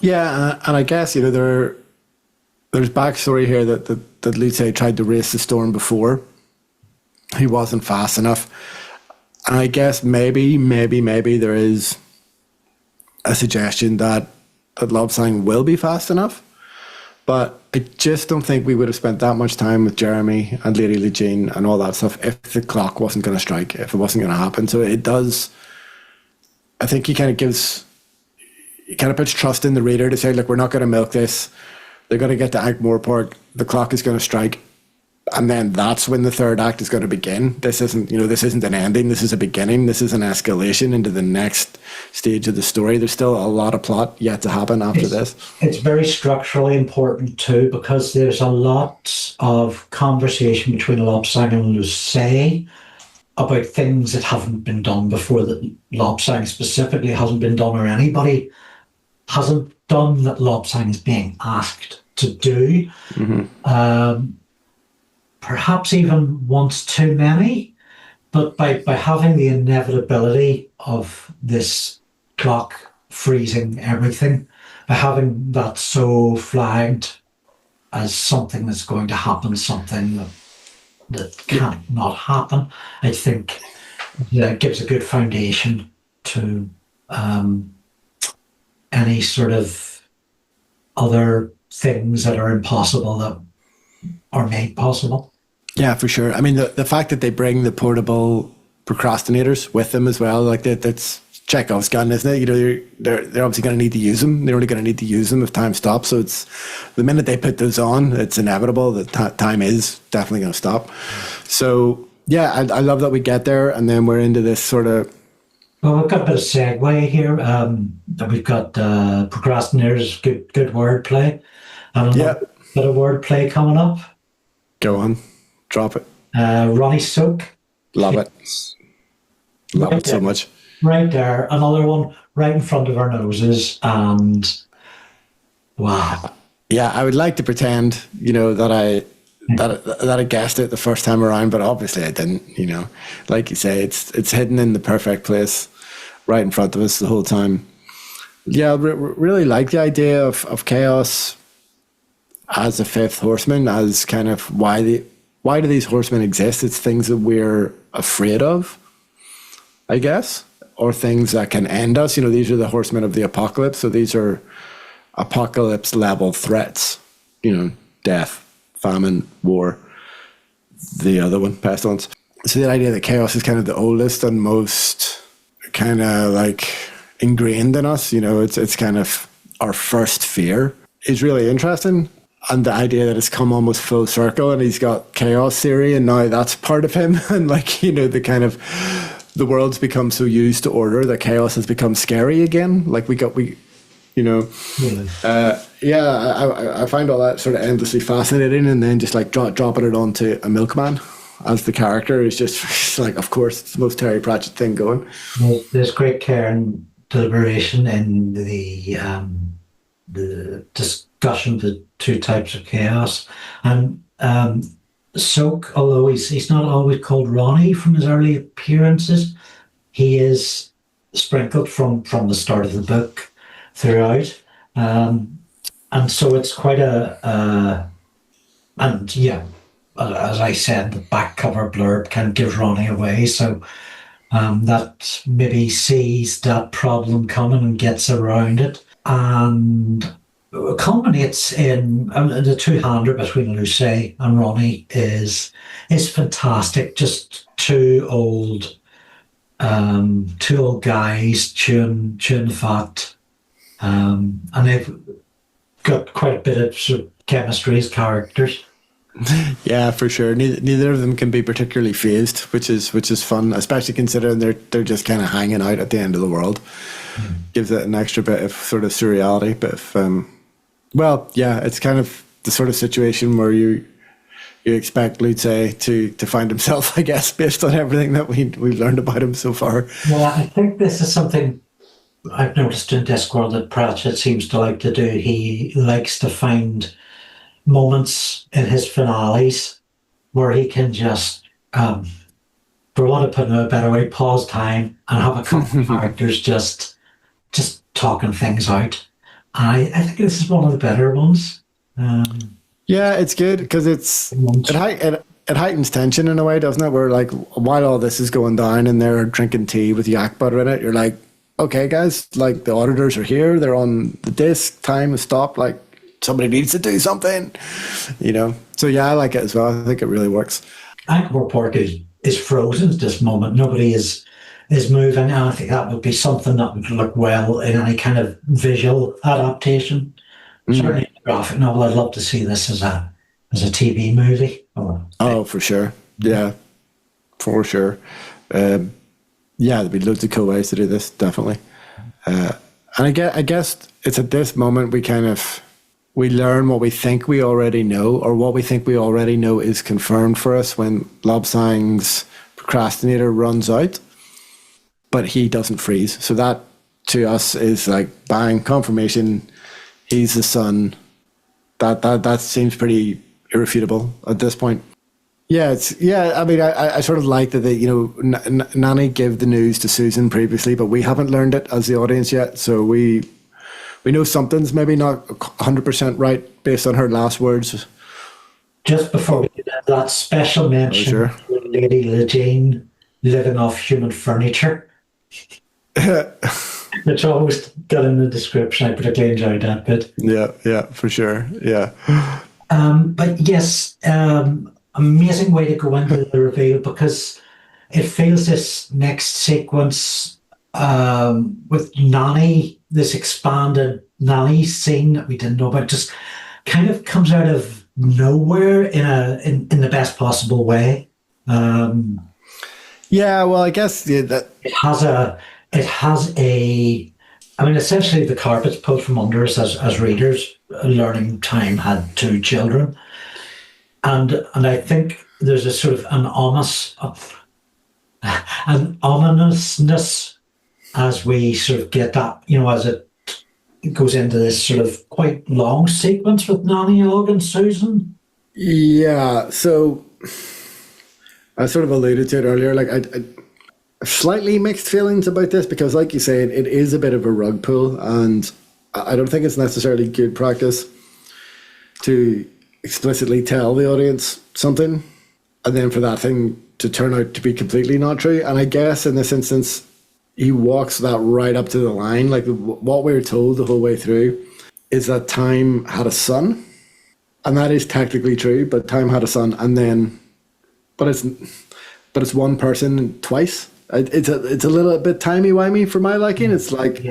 S2: Yeah, and I guess, you know, there's backstory here that LadyJeaneremy tried to race the storm before. He wasn't fast enough. And I guess maybe there is a suggestion that LobSusan will be fast enough. But I just don't think we would have spent that much time with Jeremy and Lady Jean and all that stuff if the clock wasn't going to strike, if it wasn't going to happen. So it does, I think he kind of puts trust in the reader to say, look, we're not going to milk this. They're going to get to Ankh-Morpork. The clock is going to strike. And then that's when the third act is going to begin. This isn't an ending. This is a beginning. This is an escalation into the next stage of the story. There's still a lot of plot yet to happen after this.
S1: It's very structurally important too, because there's a lot of conversation between LobSusan and Lucid about things that haven't been done before, that LobSusan specifically hasn't been done, or anybody hasn't done, that LobSusan is being asked to do. Perhaps even once too many, but by having the inevitability of this clock freezing everything, by having that so flagged as something that's going to happen, something that can't not happen, I think that gives a good foundation to any sort of other things that are impossible that are made possible.
S2: Yeah, for sure. I mean, the fact that they bring the portable procrastinators with them as well, like that's Chekhov's gun, isn't it? You know, they're obviously going to need to use them. They're only going to need to use them if time stops. So it's the minute they put those on, it's inevitable that time is definitely going to stop. So yeah, I love that we get there, and then we're into this sort of.
S1: Well, we've got a bit of segue here. That we've got procrastinators, good wordplay, and a bit of wordplay coming up.
S2: Go on, drop it.
S1: Ronnie Soak.
S2: Love it. Love it so much.
S1: Right there, another one right in front of our noses, and wow. Yeah,
S2: I would like to pretend, that I guessed it the first time around, but obviously I didn't. Like you say, it's hidden in the perfect place, right in front of us the whole time. Yeah, really like the idea of chaos as a fifth horseman, as kind of why do these horsemen exist? It's things that we're afraid of, I guess, or things that can end us. These are the horsemen of the apocalypse, so these are apocalypse level threats. Death, famine, war. The other one, pestilence. So the idea that chaos is kind of the oldest and most kind of like ingrained in us. It's kind of our first fear is really interesting. And the idea that it's come almost full circle, and he's got chaos theory, and now that's part of him. And the kind of the world's become so used to order that chaos has become scary again. I find all that sort of endlessly fascinating. And then just dropping it onto a milkman as the character is just like, of course, it's the most Terry Pratchett thing going.
S1: There's great care and deliberation in the discussion of the two types of chaos. And Soak, although he's not always called Ronnie from his early appearances, he is sprinkled from the start of the book throughout. And so it's quite as I said, the back cover blurb kind of gives Ronnie away. So that maybe sees that problem coming and gets around it. And culminates in the two-hander between Lucy and Ronnie is fantastic. Just two old guys chewing the fat, and they've got quite a bit of sort of chemistry as characters.
S2: Yeah, for sure. Neither of them can be particularly phased, which is fun, especially considering they're just kind of hanging out at the end of the world. Gives it an extra bit of sort of surreality, bit of it's kind of the sort of situation where you expect Lutze to find himself, I guess, based on everything that we've learned about him so far.
S1: Well, I think this is something I've noticed in Discworld that Pratchett seems to like to do. He likes to find moments in his finales where he can just, for want of putting it a better way, pause time and have a couple of characters just talking things out. I think this is one of the better ones.
S2: Yeah, it's good because it heightens tension in a way, doesn't it? Where while all this is going down and they're drinking tea with yak butter in it, you're like, okay, guys, the auditors are here. They're on the disc. Time has stopped. Somebody needs to do something, So yeah, I like it as well. I think it really works.
S1: Ankh-Morpork Park is frozen at this moment. Nobody is moving, and I think that would be something that would look well in any kind of visual adaptation. Certainly in a graphic novel, I'd love to see this as a TV movie.
S2: Oh, for sure. Yeah, for sure. Yeah, there'd be loads of cool ways to do this, definitely. And I guess it's at this moment we learn what we think we already know, or what we think we already know is confirmed for us when LobSang's procrastinator runs out, but he doesn't freeze. So that to us is like bang, confirmation. He's the son. That seems pretty irrefutable at this point. Yeah, I mean, I sort of like that Nanny gave the news to Susan previously, but we haven't learned it as the audience yet. So we know something's maybe not 100% right based on her last words.
S1: Just before we do that special mention,
S2: sure.
S1: to Lady LaDean living off human furniture, which almost got in the description. I particularly enjoyed that bit.
S2: Yeah, for sure. Yeah.
S1: But yes, amazing way to go into the reveal, because it feels this next sequence with Nanny, this expanded Nanny scene that we didn't know about, just kind of comes out of nowhere in the best possible way.
S2: Yeah, well, I guess that
S1: it has a. I mean, essentially, the carpet's pulled from under us as readers. Learning Time had 2 children, and I think there's a sort of an ominousness as we sort of get that, as it goes into this sort of quite long sequence with Nanny, Og, and Susan.
S2: Yeah, so I sort of alluded to it earlier. Like I slightly mixed feelings about this, because, like you say, it is a bit of a rug pull, and I don't think it's necessarily good practice to explicitly tell the audience something and then for that thing to turn out to be completely not true. And I guess in this instance, he walks that right up to the line. Like, what we're told the whole way through is that Time had a son, and that is technically true, but Time had a son, and then but it's one person twice. It's a little bit timey-wimey for my liking. It's like,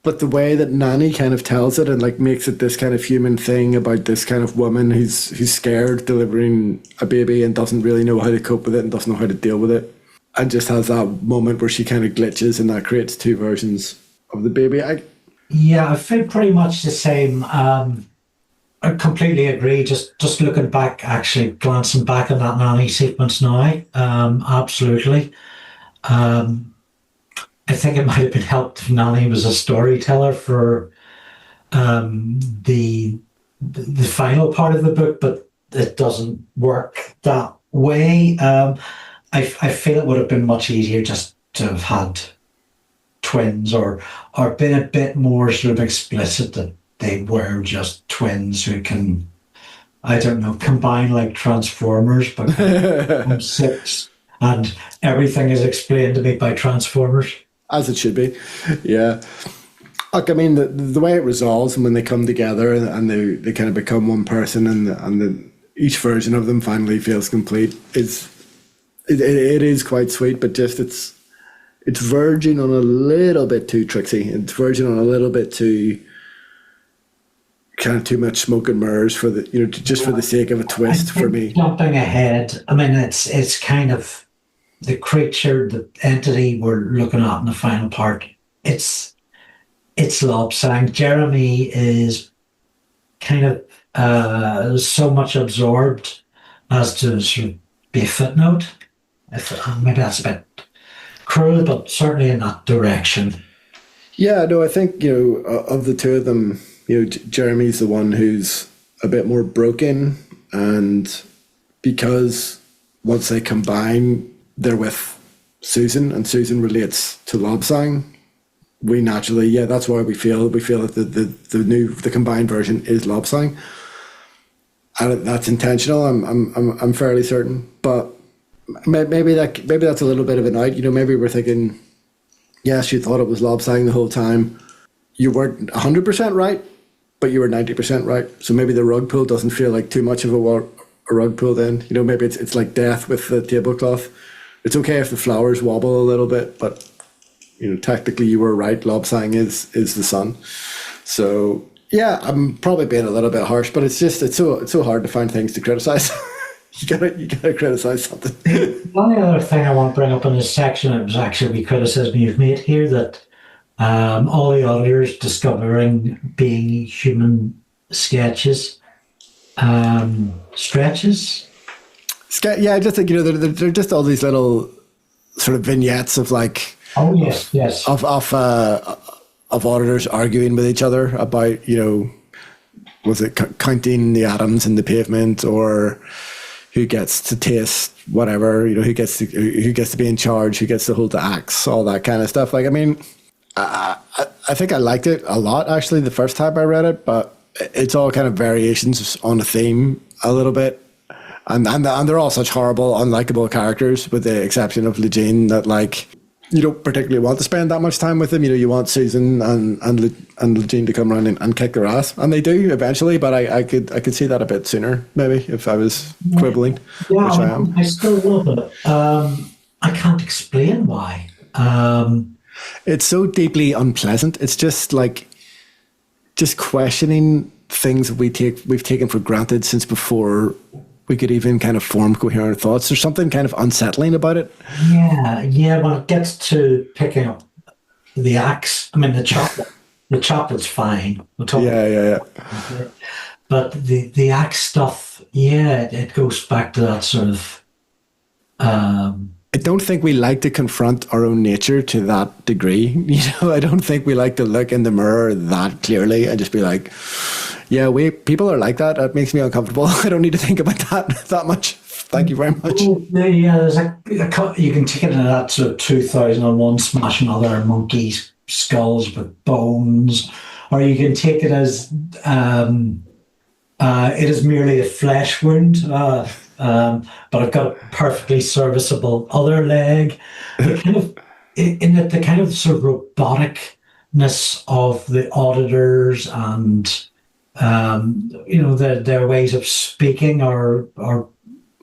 S2: but the way that Nanny kind of tells it and like makes it this kind of human thing about this kind of woman who's scared delivering a baby and doesn't really know how to cope with it and doesn't know how to deal with it, and just has that moment where she kind of glitches, and that creates 2 versions of the baby. I
S1: feel pretty much the same. I completely agree. Just looking back, actually glancing back at that Nanny sequence now, absolutely. I think it might have been helped if Nanny was a storyteller for the final part of the book, but it doesn't work that way. I feel it would have been much easier just to have had twins, or been a bit more sort of explicit that they were just twins who can, I don't know, combine like Transformers, but I'm 6 and everything is explained to me by Transformers.
S2: As it should be, yeah. Look, I mean, the way it resolves, and when they come together and they kind of become one person, and each version of them finally feels complete, it is quite sweet, but just it's verging on a little bit too tricksy. It's verging on a little bit too kind of too much smoke and mirrors for the just for the sake of a twist for me.
S1: Jumping ahead, I mean, it's kind of the creature, the entity we're looking at in the final part. It's LobSang. Jeremy is kind of so much absorbed as to sort of be a footnote. Maybe that's a bit cruel, but certainly in that direction.
S2: Yeah, no, I think, of the 2 of them, Jeremy's the one who's a bit more broken, and because once they combine, they're with Susan, and Susan relates to LobSang. We naturally, that's why we feel that the combined version is LobSang, and that's intentional. I'm fairly certain, but maybe that's a little bit of an out. Maybe we're thinking, yes, you thought it was LobSang the whole time. You weren't 100% right, but you were 90% right. So maybe the rug pull doesn't feel like too much of a rug pull then. Maybe it's like death with the tablecloth. It's okay if the flowers wobble a little bit, but technically you were right. LobSang is the son. So yeah, I'm probably being a little bit harsh, but it's so hard to find things to criticize. You gotta criticize something.
S1: The only other thing I want to bring up in this section, it was actually a criticism you've made here, that all the auditors discovering being human sketches, stretches.
S2: Yeah, I just think, they're just all these little sort of vignettes of like,
S1: Oh yes.
S2: of auditors arguing with each other about, was it counting the atoms in the pavement, or who gets to taste whatever, who gets to be in charge, who gets to hold the axe, all that kind of stuff. Like, I mean, I think I liked it a lot actually the first time I read it, but it's all kind of variations on a theme a little bit. And they're all such horrible, unlikable characters, with the exception of Lejean, that like you don't particularly want to spend that much time with them. You want Susan and Lejean to come around and kick their ass, and they do eventually. But I could see that a bit sooner, maybe, if I was quibbling.
S1: Yeah,
S2: which I am.
S1: I still love it. I can't explain why.
S2: It's so deeply unpleasant. It's just like questioning things that we've taken for granted since before we could even kind of form coherent thoughts. There's something kind of unsettling about it.
S1: Yeah. When it gets to picking up the axe, I mean the chocolate's fine.
S2: Yeah.
S1: But the axe stuff, it goes back to that sort of.
S2: I don't think we like to confront our own nature to that degree. I don't think we like to look in the mirror that clearly and just be like, yeah, people are like that. That makes me uncomfortable. I don't need to think about that much. Thank you very much.
S1: Yeah, there's you can take it in that sort of 2001 smashing other monkeys' skulls with bones, or you can take it as it is merely a flesh wound, but I've got a perfectly serviceable other leg. The kind of sort of roboticness of the auditors and their ways of speaking are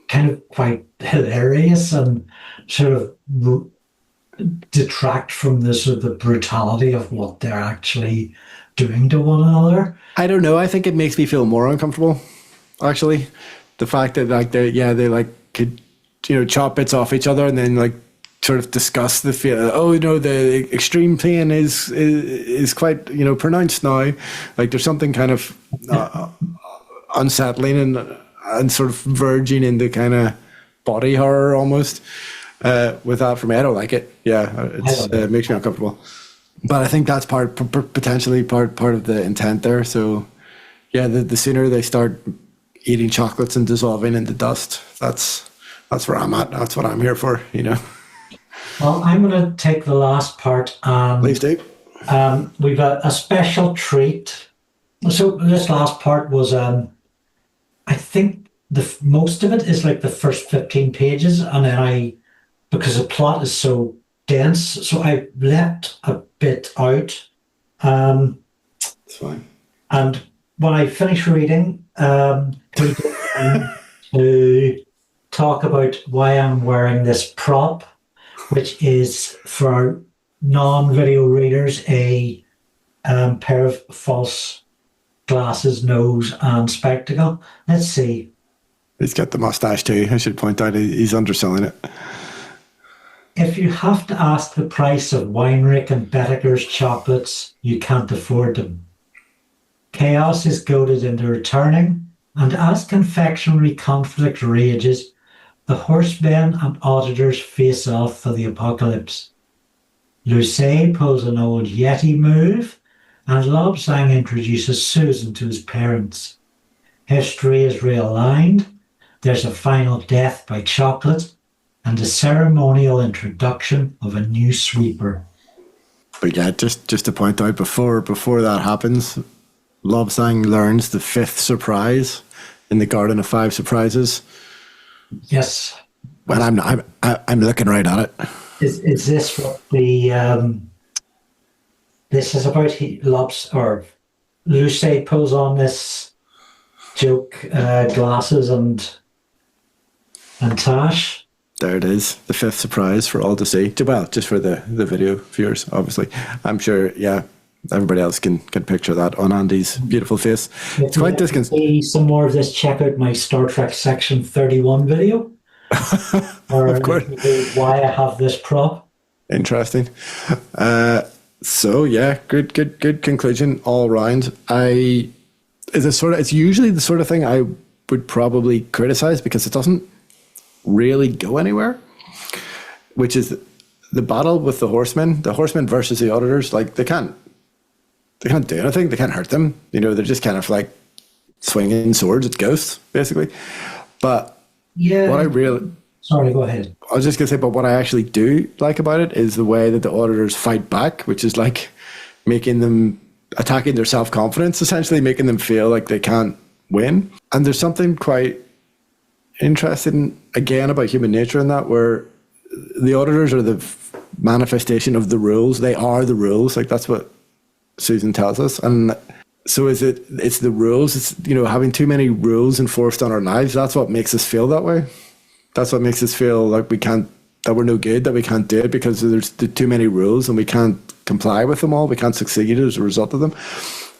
S1: kind of quite hilarious and sort of detract from the sort of the brutality of what they're actually doing to one another.
S2: I don't know. I think it makes me feel more uncomfortable, actually. The fact that like they like could chop bits off each other and then like sort of discuss the feel. Oh, the extreme pain is quite pronounced now. Like there's something kind of unsettling and sort of verging into kind of body horror almost. With that for me, I don't like it. Yeah, it makes me uncomfortable. But I think that's potentially part of the intent there. So yeah, the sooner they start eating chocolates and dissolving into dust, that's where I'm at. That's what I'm here for.
S1: Well, I'm going to take the last part.
S2: Please do.
S1: We've a special treat. So this last part was, I think most of it is like the first 15 pages, and then because the plot is so dense, so I left a bit out.
S2: It's fine.
S1: And when I finish reading, we go to talk about why I'm wearing this prop, which is for our non-video readers a pair of false glasses, nose, and spectacle. Let's see.
S2: He's got the mustache too. I should point out he's underselling it.
S1: If you have to ask the price of Weinrich and Bettiger's chocolates, you can't afford them. Chaos is goaded into returning, and as confectionery conflict rages, the horsemen and auditors face off for the apocalypse. Lucid pulls an old Yeti move, and LobSusan introduces Susan to his parents. History is realigned. There's a final death by chocolate, and a ceremonial introduction of a new sweeper.
S2: But yeah, just to point out, before that happens, LobSusan learns the fifth surprise in the Garden of Five Surprises.
S1: Yes.
S2: Well, I'm looking right at it.
S1: Is this what the this is about? Lucid pulls on this joke glasses and tash.
S2: There it is, the fifth surprise for all to see. Well, just for the video viewers, obviously. I'm sure, yeah, everybody else can picture that on Andy's beautiful face. It's quite disconcerting.
S1: See some more of this, check out my Star Trek Section 31 video. Or
S2: Of course.
S1: why I have this prop.
S2: Interesting. So yeah, good conclusion all around. It's usually the sort of thing I would probably criticize because it doesn't really go anywhere, which is the battle with the horsemen versus the auditors. Like they can't do anything. They can't hurt them. They're just kind of like swinging swords at ghosts, basically. But
S1: Sorry, go ahead.
S2: I was just going to say, but what I actually do like about it is the way that the auditors fight back, which is like attacking their self-confidence, essentially making them feel like they can't win. And there's something quite interesting, again, about human nature in that, where the auditors are the manifestation of the rules. They are the rules. Like that's what Susan tells us. And so it's the rules. It's, having too many rules enforced on our lives. That's what makes us feel that way. That's what makes us feel like that we're no good, that we can't do it because there's too many rules and we can't comply with them all. We can't succeed as a result of them.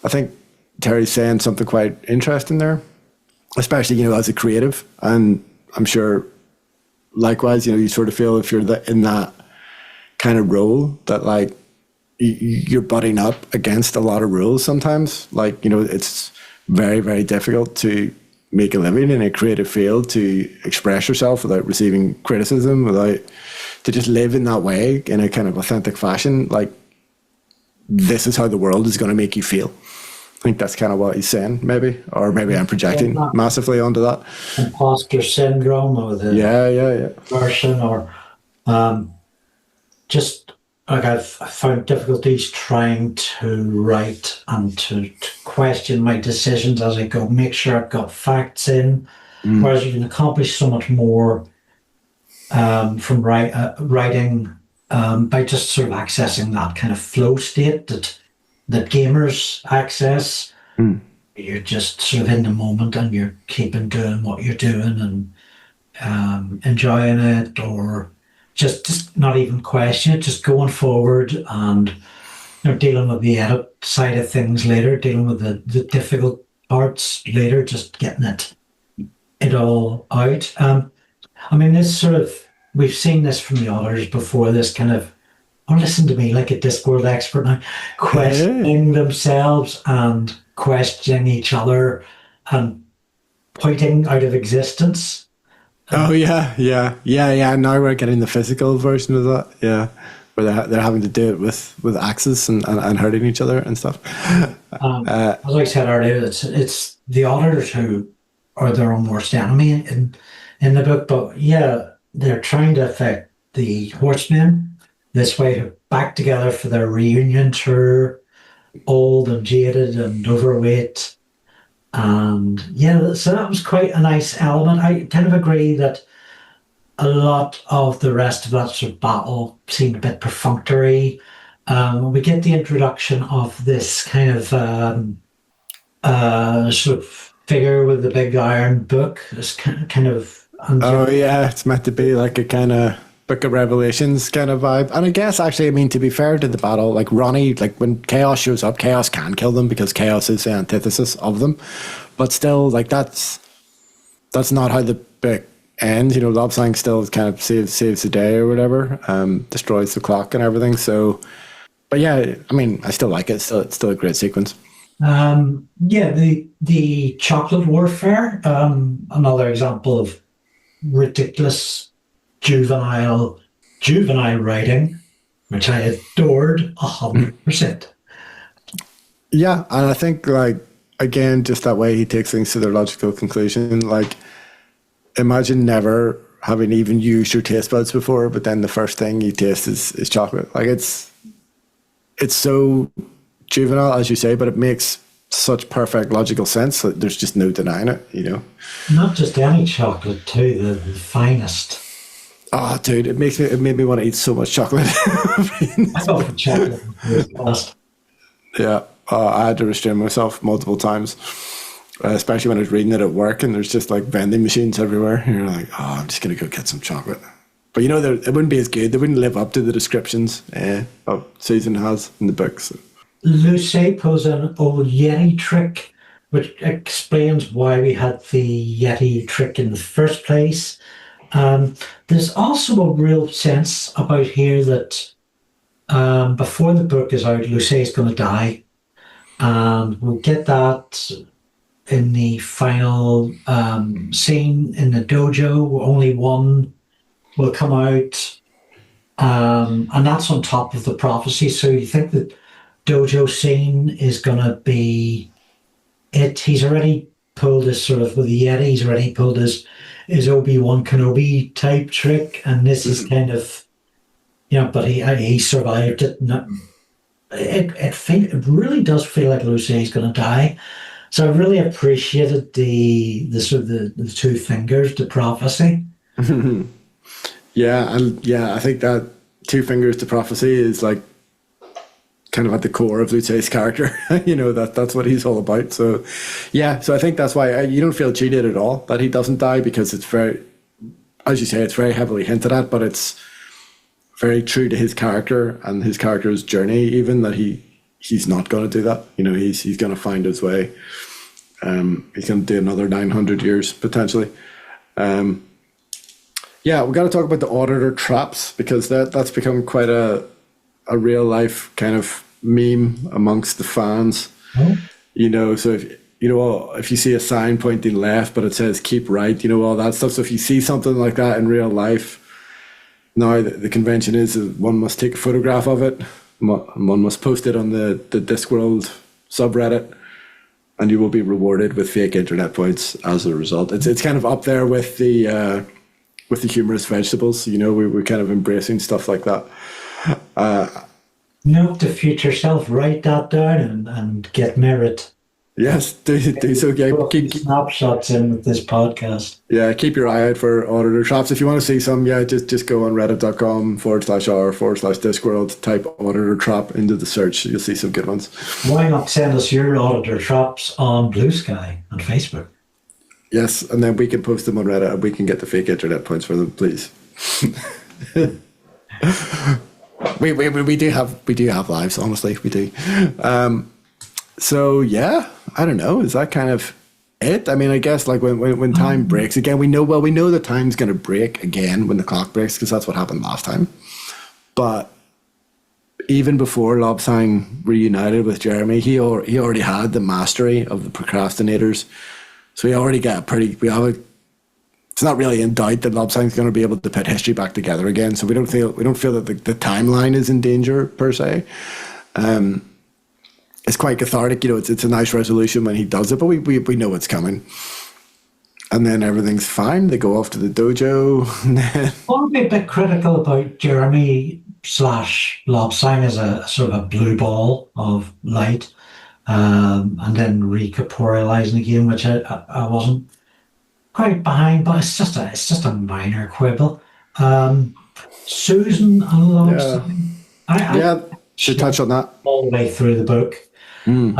S2: I think Terry's saying something quite interesting there, especially, as a creative. And I'm sure likewise, you sort of feel if you're in that kind of role that like you're butting up against a lot of rules sometimes. Like, it's very, very difficult to make a living in a creative field, to express yourself without receiving criticism, to just live in that way in a kind of authentic fashion. Like, this is how the world is going to make you feel. I think that's kind of what he's saying, maybe, or maybe I'm projecting massively onto that.
S1: Imposter syndrome or the version, or just like I've found difficulties trying to write and to question my decisions as I go, make sure I've got facts in, whereas you can accomplish so much more from writing by just sort of accessing that kind of flow state that gamers access. You're just sort of in the moment and you're keeping doing what you're doing and enjoying it, or just not even question it, just going forward and dealing with the edit side of things later, dealing with the difficult parts later, just getting it all out. This sort of, we've seen this from the auditors before, this kind of, listen to me like a Discworld expert now, questioning themselves and questioning each other and pointing out of existence.
S2: Oh yeah. Now we're getting the physical version of that. Yeah, where they're having to do it with axes and hurting each other and stuff.
S1: As I said earlier, it's the auditors who are their own worst enemy in the book. But yeah, they're trying to affect the horsemen this way, to back together for their reunion tour, old and jaded and overweight. And yeah, so that was quite a nice element. I kind of agree that a lot of the rest of that sort of battle seemed a bit perfunctory. We get the introduction of this kind of sort of figure with the big iron book. This kind of
S2: it's meant to be like a kind of Book of Revelations kind of vibe. And I guess actually, to be fair to the battle, like Ronnie, like when Chaos shows up, Chaos can kill them because Chaos is the antithesis of them. But still, like that's not how the book ends. LobSusan still kind of saves the day or whatever, destroys the clock and everything. So, but yeah, I still like it. It's still a great sequence.
S1: The chocolate warfare, another example of ridiculous juvenile writing, which I adored 100%.
S2: Yeah, and I think, like, again, just that way he takes things to their logical conclusion. Like, imagine never having even used your taste buds before, but then the first thing you taste is chocolate. Like, it's so juvenile, as you say, but it makes such perfect logical sense that there's just no denying it,
S1: Not just any chocolate, too, the finest.
S2: Oh, dude, it made me want to eat so much chocolate.
S1: I thought the chocolate was the best.
S2: Yeah, I had to restrain myself multiple times, especially when I was reading it at work and there's just like vending machines everywhere. And you're like, I'm just going to go get some chocolate. But it wouldn't be as good. They wouldn't live up to the descriptions of Susan has in the book. So.
S1: Lucy pulls an old Yeti trick, which explains why we had the Yeti trick in the first place. There's also a real sense about here that before the book is out, Lucy is going to die. And we'll get that in the final scene in the dojo, where only one will come out. And that's on top of the prophecy. So you think that dojo scene is going to be it? He's already pulled his sort of, with the Yeti, he's already pulled his Obi-Wan Kenobi type trick. And this is kind of, but he survived it. It really does feel like Lucy's going to die. So I really appreciated the sort of the two fingers, the prophecy.
S2: Yeah, and I think that two fingers to prophecy is like kind of at the core of Luce's character. That's what he's all about. So so I think that's why you don't feel cheated at all that he doesn't die, because it's very, as you say, it's very heavily hinted at, but it's very true to his character and his character's journey, even that he's not going to do that. He's going to find his way. He's going to do another 900 years potentially. We've got to talk about the auditor traps, because that's become quite a real life kind of meme amongst the fans. So if you see a sign pointing left but it says keep right, all that stuff. So if you see something like that in real life, now the convention is that one must take a photograph of it, one must post it on the Discworld subreddit, and you will be rewarded with fake internet points as a result. It's kind of up there with the humorous vegetables. We're kind of embracing stuff like that.
S1: Note to future self, write that down and get merit.
S2: Yes, do so. Yeah, keep
S1: snapshots in with this podcast.
S2: Yeah, keep your eye out for auditor traps. If you want to see some, just go on reddit.com/r/Discworld, type auditor trap into the search. You'll see some good ones.
S1: Why not send us your auditor traps on Blue Sky and Facebook?
S2: Yes, and then we can post them on Reddit and we can get the fake internet points for them, please. we do have lives, honestly, we do. So I don't know. Is that kind of it? I mean, I guess like when time breaks again, we know that time's going to break again when the clock breaks, because that's what happened last time. But even before LobSusan reunited with Jeremy, he already had the mastery of the procrastinators. So we already got it's not really in doubt that LobSusan's going to be able to put history back together again. So we don't feel that the timeline is in danger per se. It's quite cathartic, it's a nice resolution when he does it, but we know it's coming. And then everything's fine. They go off to the dojo.
S1: I want to be a bit critical about Jeremy / LobSusan as a sort of a blue ball of light, and then recorporealizing again, which I wasn't quite behind, but it's just a minor quibble. Susan and LobSusan.
S2: Should touch on that
S1: all the way through the book. And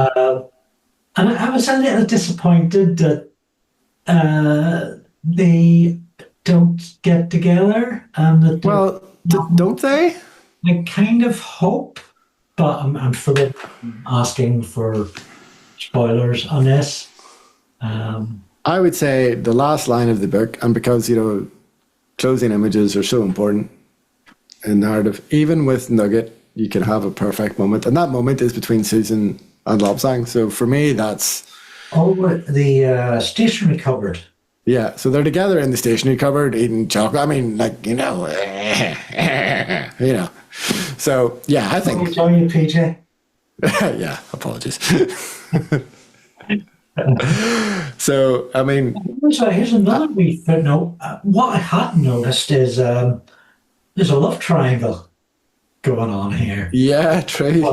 S1: I was a little disappointed that they don't get together.
S2: Don't they?
S1: I kind of hope, but I'm forbidden asking for spoilers on this.
S2: I would say the last line of the book, and because closing images are so important in narrative, even with Nugget, you can have a perfect moment, and that moment is between Susan and LobSusan. So for me, that's
S1: the stationery cupboard.
S2: Yeah, so they're together in the stationery cupboard eating chocolate. I mean, So yeah, I think.
S1: I'll tell you, PJ.
S2: Yeah, apologies. So I mean,
S1: here's another wee footnote. What I hadn't noticed is there's a love triangle going on here.
S2: Yeah, true.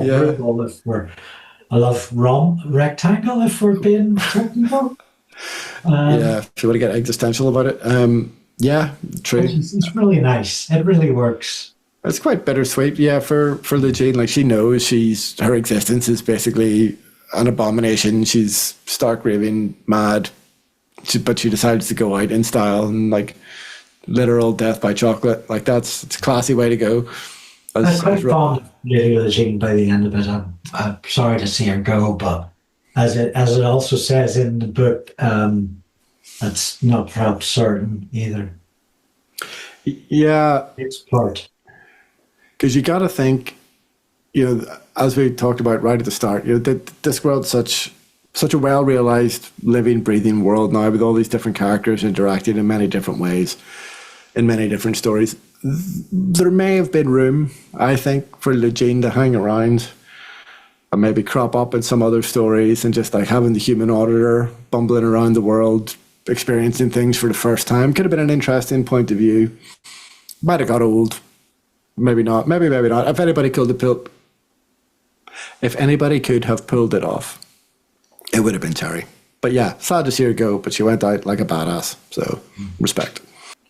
S1: A love rectangle, if we're being technical.
S2: If you want to get existential about it. True.
S1: It's really nice. It really works.
S2: It's quite bittersweet, for LaDjean. Like, she knows her existence is basically an abomination. She's stark raving mad, but she decides to go out in style and like literal death by chocolate. Like, it's a classy way to go.
S1: I'm quite fond of Lady Jean by the end of it. I'm sorry to see her go, but as it also says in the book, that's not perhaps certain either.
S2: Yeah.
S1: It's part.
S2: Because you got to think, as we talked about right at the start, Discworld's such a well-realized, living, breathing world now with all these different characters interacting in many different ways, in many different stories. There may have been room, I think, for Jean to hang around and maybe crop up in some other stories, and just like having the human auditor bumbling around the world, experiencing things for the first time. Could have been an interesting point of view. Might have got old. Maybe not. Maybe not. If anybody could have pulled it off, it would have been Terry. But yeah, sad to see her go, but she went out like a badass. So, respect.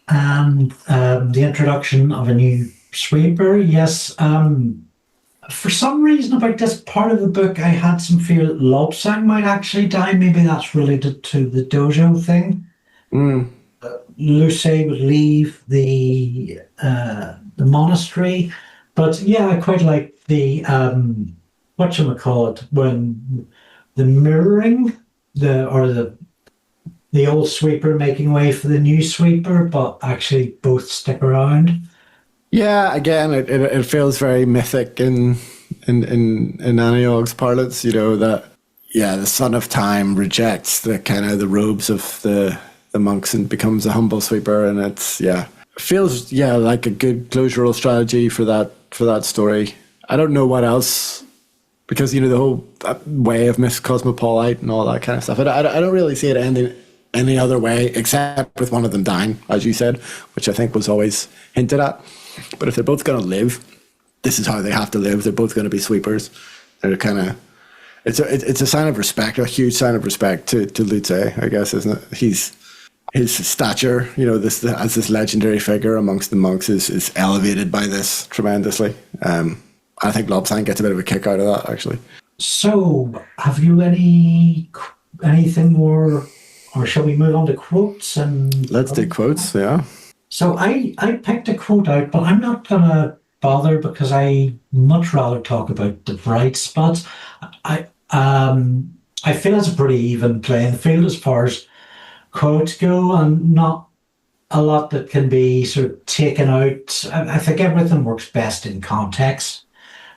S1: And the introduction of a new sweeper, yes. For some reason about this part of the book, I had some fear that LobSusan might actually die. Maybe that's related to the dojo thing. Lucy would leave the monastery. But yeah, I quite like the, whatchamacallit, when the mirroring, the old sweeper making way for the new sweeper, but actually both stick around. Yeah,
S2: again, it feels very mythic in Aniog's parlance, that the son of time rejects the kind of the robes of the monks and becomes a humble sweeper, and it feels like a good closural strategy for that story. I don't know what else, because the whole way of Miss Cosmopolite and all that kind of stuff. I don't really see it ending any other way except with one of them dying, as you said, which I think was always hinted at. But if they're both going to live, this is how they have to live. They're both going to be sweepers. They're kind of, it's a sign of respect, a huge sign of respect to Lutze, I guess, isn't it? His stature, as this legendary figure amongst the monks is elevated by this tremendously. I think LobSusan gets a bit of a kick out of that, actually.
S1: So, have you anything more, or shall we move on to quotes?
S2: Let's do quotes, yeah.
S1: So I picked a quote out, but I'm not going to bother because I much rather talk about the bright spots. I feel it's a pretty even playing field as far as quotes go, and not a lot that can be sort of taken out. I think everything works best in context.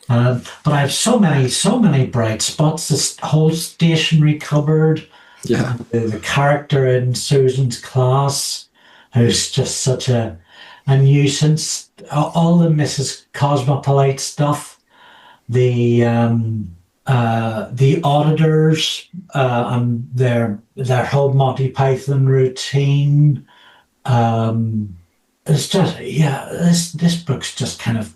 S1: But I have so many bright spots. This whole stationery cupboard, the character in Susan's class, who's just such a nuisance. All the Mrs. Cosmopolite stuff, the auditors and their whole Monty Python routine. It's just this book's just kind of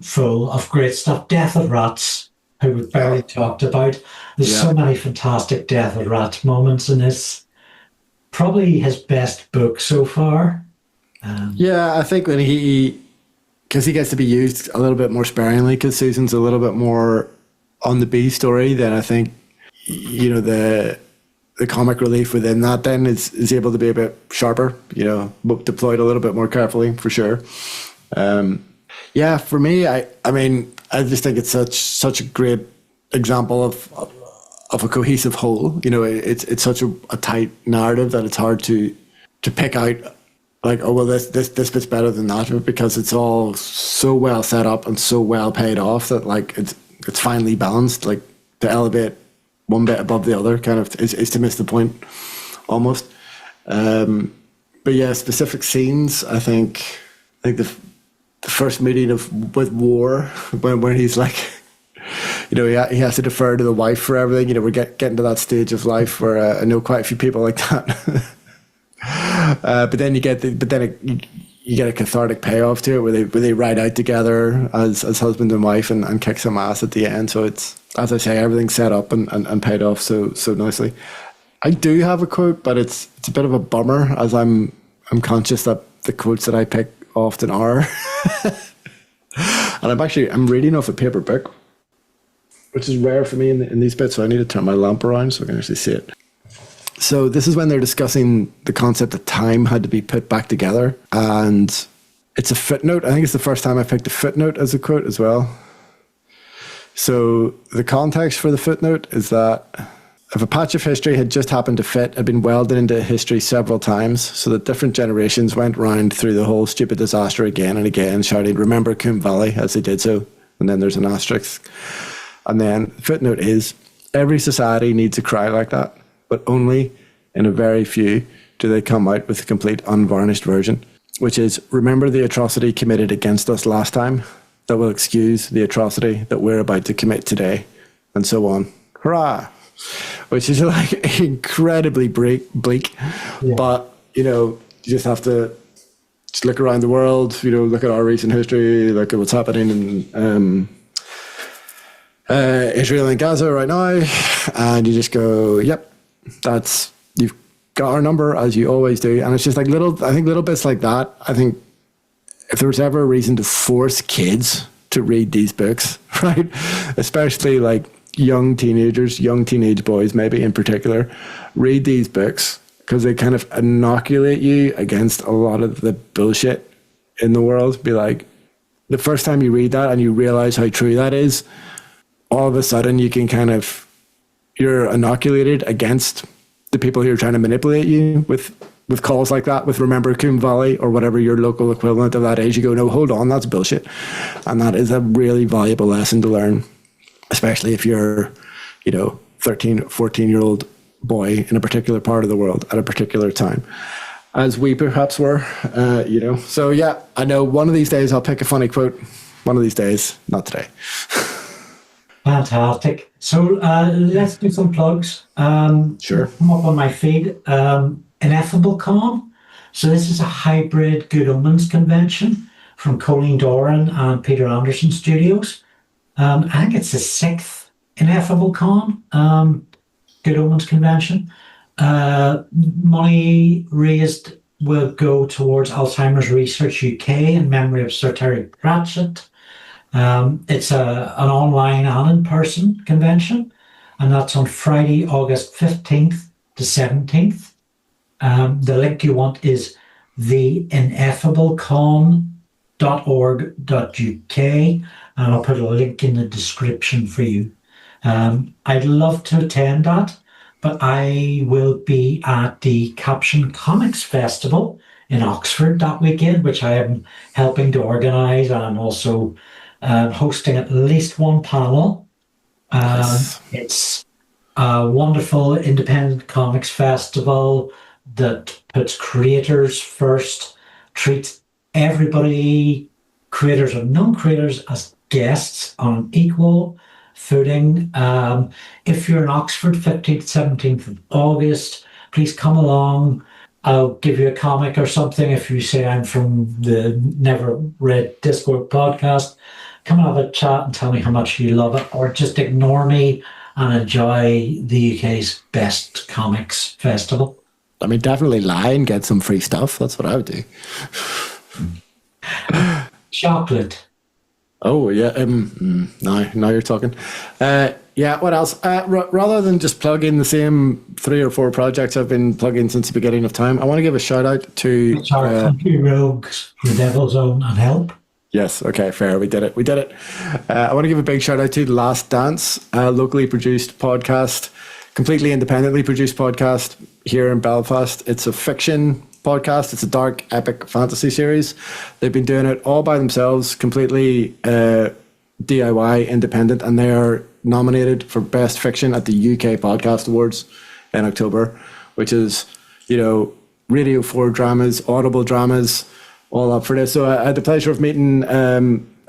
S1: full of great stuff. Death of Rats, who we've barely talked about. There's so many fantastic Death of Rats moments in this. Probably his best book so far.
S2: I think when because he gets to be used a little bit more sparingly, because Susan's a little bit more on the B story, then I think the comic relief within that then is able to be a bit sharper, deployed a little bit more carefully, for sure. For me, I just think it's such a great example of a cohesive whole. It's such a tight narrative that it's hard to pick out, like, oh well, this bit's better than that, because it's all so well set up and so well paid off that like it's finely balanced. Like, to elevate one bit above the other kind of is to miss the point almost. But yeah, specific scenes. I think the first meeting with War, when he's like, he has to defer to the wife for everything. We're getting to that stage of life where I know quite a few people like that. But then you get a cathartic payoff to it, where they ride out together as husband and wife and kick some ass at the end. So it's, as I say, everything's set up and paid off so nicely. I do have a quote, but it's a bit of a bummer, as I'm conscious that the quotes that I pick often are. And I'm reading off a paper book, which is rare for me in these bits, so I need to turn my lamp around so I can actually see it. So this is when they're discussing the concept that time had to be put back together, and it's a footnote. I think it's the first time I picked a footnote as a quote as well. So the context for the footnote is that if a patch of history had just happened to fit, had been welded into history several times, so that different generations went round through the whole stupid disaster again and again, shouting, remember Coombe Valley, as they did so. And then there's an asterisk. And then the footnote is, every society needs a cry like that, but only in a very few do they come out with a complete unvarnished version, which is, remember the atrocity committed against us last time that will excuse the atrocity that we're about to commit today, and so on. Hurrah! Which is like incredibly bleak. Yeah. But, you just have to just look around the world, look at our recent history, look at what's happening in Israel and Gaza right now, and you just go, yep, you've got our number, as you always do. And it's just like little bits like that. I think if there was ever a reason to force kids to read these books, right, especially like young teenage boys maybe in particular, read these books, because they kind of inoculate you against a lot of the bullshit in the world. Be like, the first time you read that and you realize how true that is, all of a sudden you can you're inoculated against the people who are trying to manipulate you with calls like that, with remember Coombe Valley or whatever your local equivalent of that is. You go, no, hold on, that's bullshit. And that is a really valuable lesson to learn, especially if you're, 13, 14-year-old boy in a particular part of the world at a particular time, as we perhaps were, So yeah, I know one of these days I'll pick a funny quote. One of these days, not today.
S1: Fantastic. So let's do some plugs.
S2: Sure.
S1: Come up on my feed. Ineffable Con. So this is a hybrid Good Omens convention from Colleen Doran and Peter Anderson Studios. I think it's the 6th Ineffable Con, Good Omens convention. Money raised will go towards Alzheimer's Research UK in memory of Sir Terry Pratchett. It's an online and in-person convention, and that's on Friday, August 15th to 17th. The link you want is theineffablecon.org.uk, and I'll put a link in the description for you. I'd love to attend that, but I will be at the Caption Comics Festival in Oxford that weekend, which I am helping to organise, and I'm also hosting at least one panel.
S2: Yes.
S1: It's a wonderful independent comics festival that puts creators first, treats everybody, creators and non-creators, as guests on an equal footing. If you're in Oxford, 15th, 17th of August, please come along. I'll give you a comic or something if you say I'm from the Never Read Discworld podcast. Come and have a chat and tell me how much you love it, or just ignore me and enjoy the UK's best comics festival.
S2: I mean, definitely lie and get some free stuff. That's what I would do.
S1: Chocolate.
S2: Oh, yeah. Now you're talking. Yeah, what else? Rather than just plug in the same 3 or 4 projects I've been plugging since the beginning of time, I want to give a shout out to...
S1: Which are Country Rogues, The Devil's Own, and Help.
S2: Yes, okay, fair. We did it. I want to give a big shout out to The Last Dance, a locally produced podcast, completely independently produced podcast here in Belfast. It's a fiction podcast. It's a dark, epic fantasy series. They've been doing it all by themselves, completely DIY, independent, and they are nominated for Best Fiction at the UK Podcast Awards in October, which is, Radio 4 dramas, audible dramas, all up for this. So I had the pleasure of meeting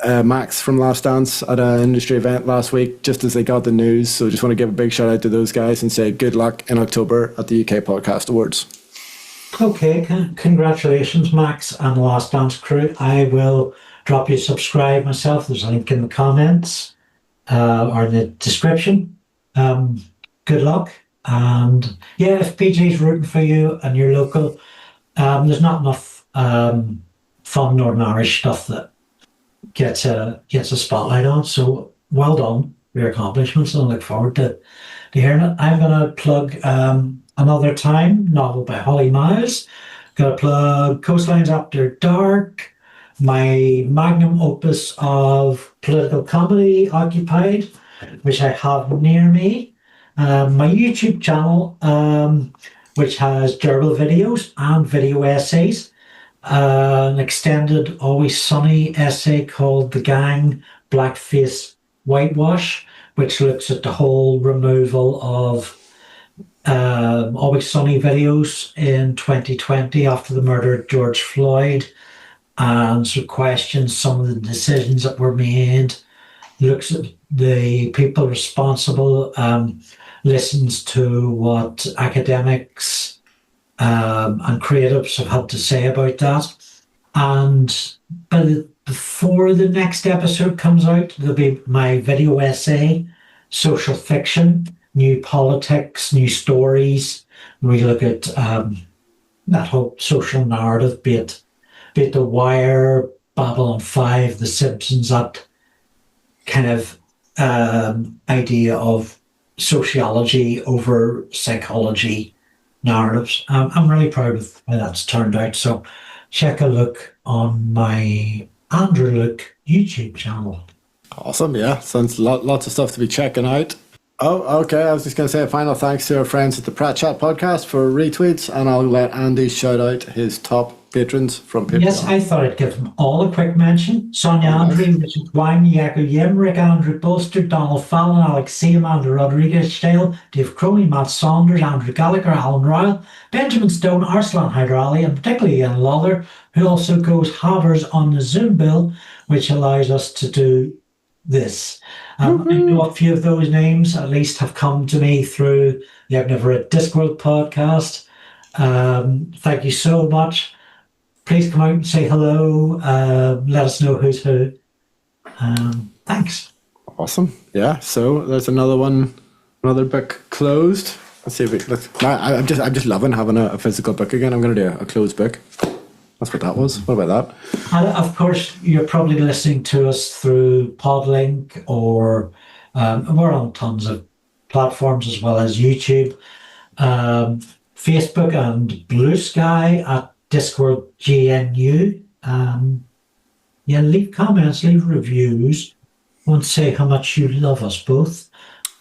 S2: Max from Last Dance at an industry event last week, just as they got the news. So just want to give a big shout out to those guys and say good luck in October at the UK Podcast Awards.
S1: Okay, congratulations, Max and the Last Dance crew. I will drop you a subscribe myself. There's a link in the comments or in the description. Good luck. And yeah, if PJ's rooting for you and you're local, there's not enough fun Northern Irish stuff that gets a spotlight on. So well done for your accomplishments, and I look forward to hearing it. I'm going to plug Another Time, novel by Holly Miles. Got to plug Coastlines After Dark, my magnum opus of political comedy, Occupied, which I have near me. My YouTube channel, which has gerbil videos and video essays. An extended Always Sunny essay called The Gang Blackface Whitewash, which looks at the whole removal of Always Sunny videos in 2020 after the murder of George Floyd, and sort of questions some of the decisions that were made, looks at the people responsible, listens to what academics and creatives have had to say about that. And before the next episode comes out, there'll be my video essay, Social Fiction, New Politics, New Stories. We look at that whole social narrative, be it The Wire, Babylon 5, The Simpsons, that kind of idea of sociology over psychology narratives. I'm really proud of how that's turned out. So check a look on my Andrew Luke YouTube channel.
S2: Awesome, yeah. Sounds lots of stuff to be checking out. Oh, okay. I was just going to say a final thanks to our friends at the Pratt Chat podcast for retweets, and I'll let Andy shout out his top patrons from Patreon.
S1: Yes, I thought I'd give them all a quick mention. Sonia Andrew, Richard Wang, Yaku Yim, Rick Andrew Bolster, Donald Fallon, Alex Seam, Andrew Rodriguez Dale, Dave Crowley, Matt Saunders, Andrew Gallagher, Alan Ryle, Benjamin Stone, Arslan Hyderali, and particularly Ian Lawler, who also goes havers on the Zoom bill, which allows us to do this. I know a few of those names at least have come to me through the I've Never Read Discworld podcast. Thank you so much. Please come out and say hello. Let us know who's who. Thanks.
S2: Awesome. Yeah. So there's another book closed. Let's see if I'm just loving having a physical book again. I'm going to do a closed book. That's what that was. What about that?
S1: And of course, you're probably listening to us through Podlink, or we're on tons of platforms as well as YouTube, Facebook, and Blue Sky at Discworld GNU. Yeah, leave comments, leave reviews. Won't say how much you love us both,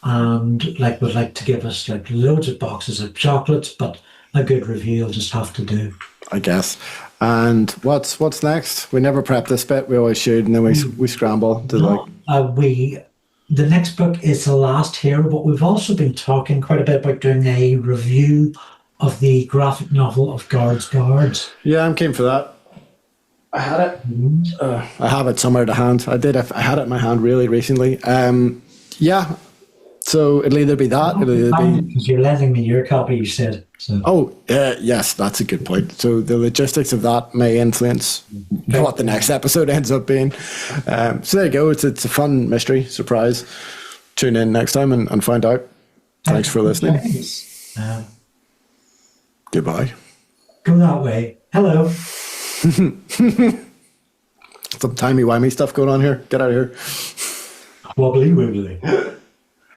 S1: and would like to give us loads of boxes of chocolates, but a good review will just have to do,
S2: I guess. And what's next? We never prep this bit. We always shoot, and then we scramble to
S1: the next book is The Last Hero, but we've also been talking quite a bit about doing a review of the graphic novel of Guards.
S2: Yeah, I'm keen for that. I had it. I have it somewhere to hand. I had it in my hand really recently. Yeah. So it'll either be that,
S1: because you're lending me your copy, you said. So.
S2: Oh, yes, that's a good point. So the logistics of that may influence what the next episode ends up being. So there you go. It's a fun mystery surprise. Tune in next time and find out. Thanks for listening. Goodbye.
S1: Go that way. Hello.
S2: Some timey-wimey stuff going on here. Get out of here.
S1: Wobbly wibbly.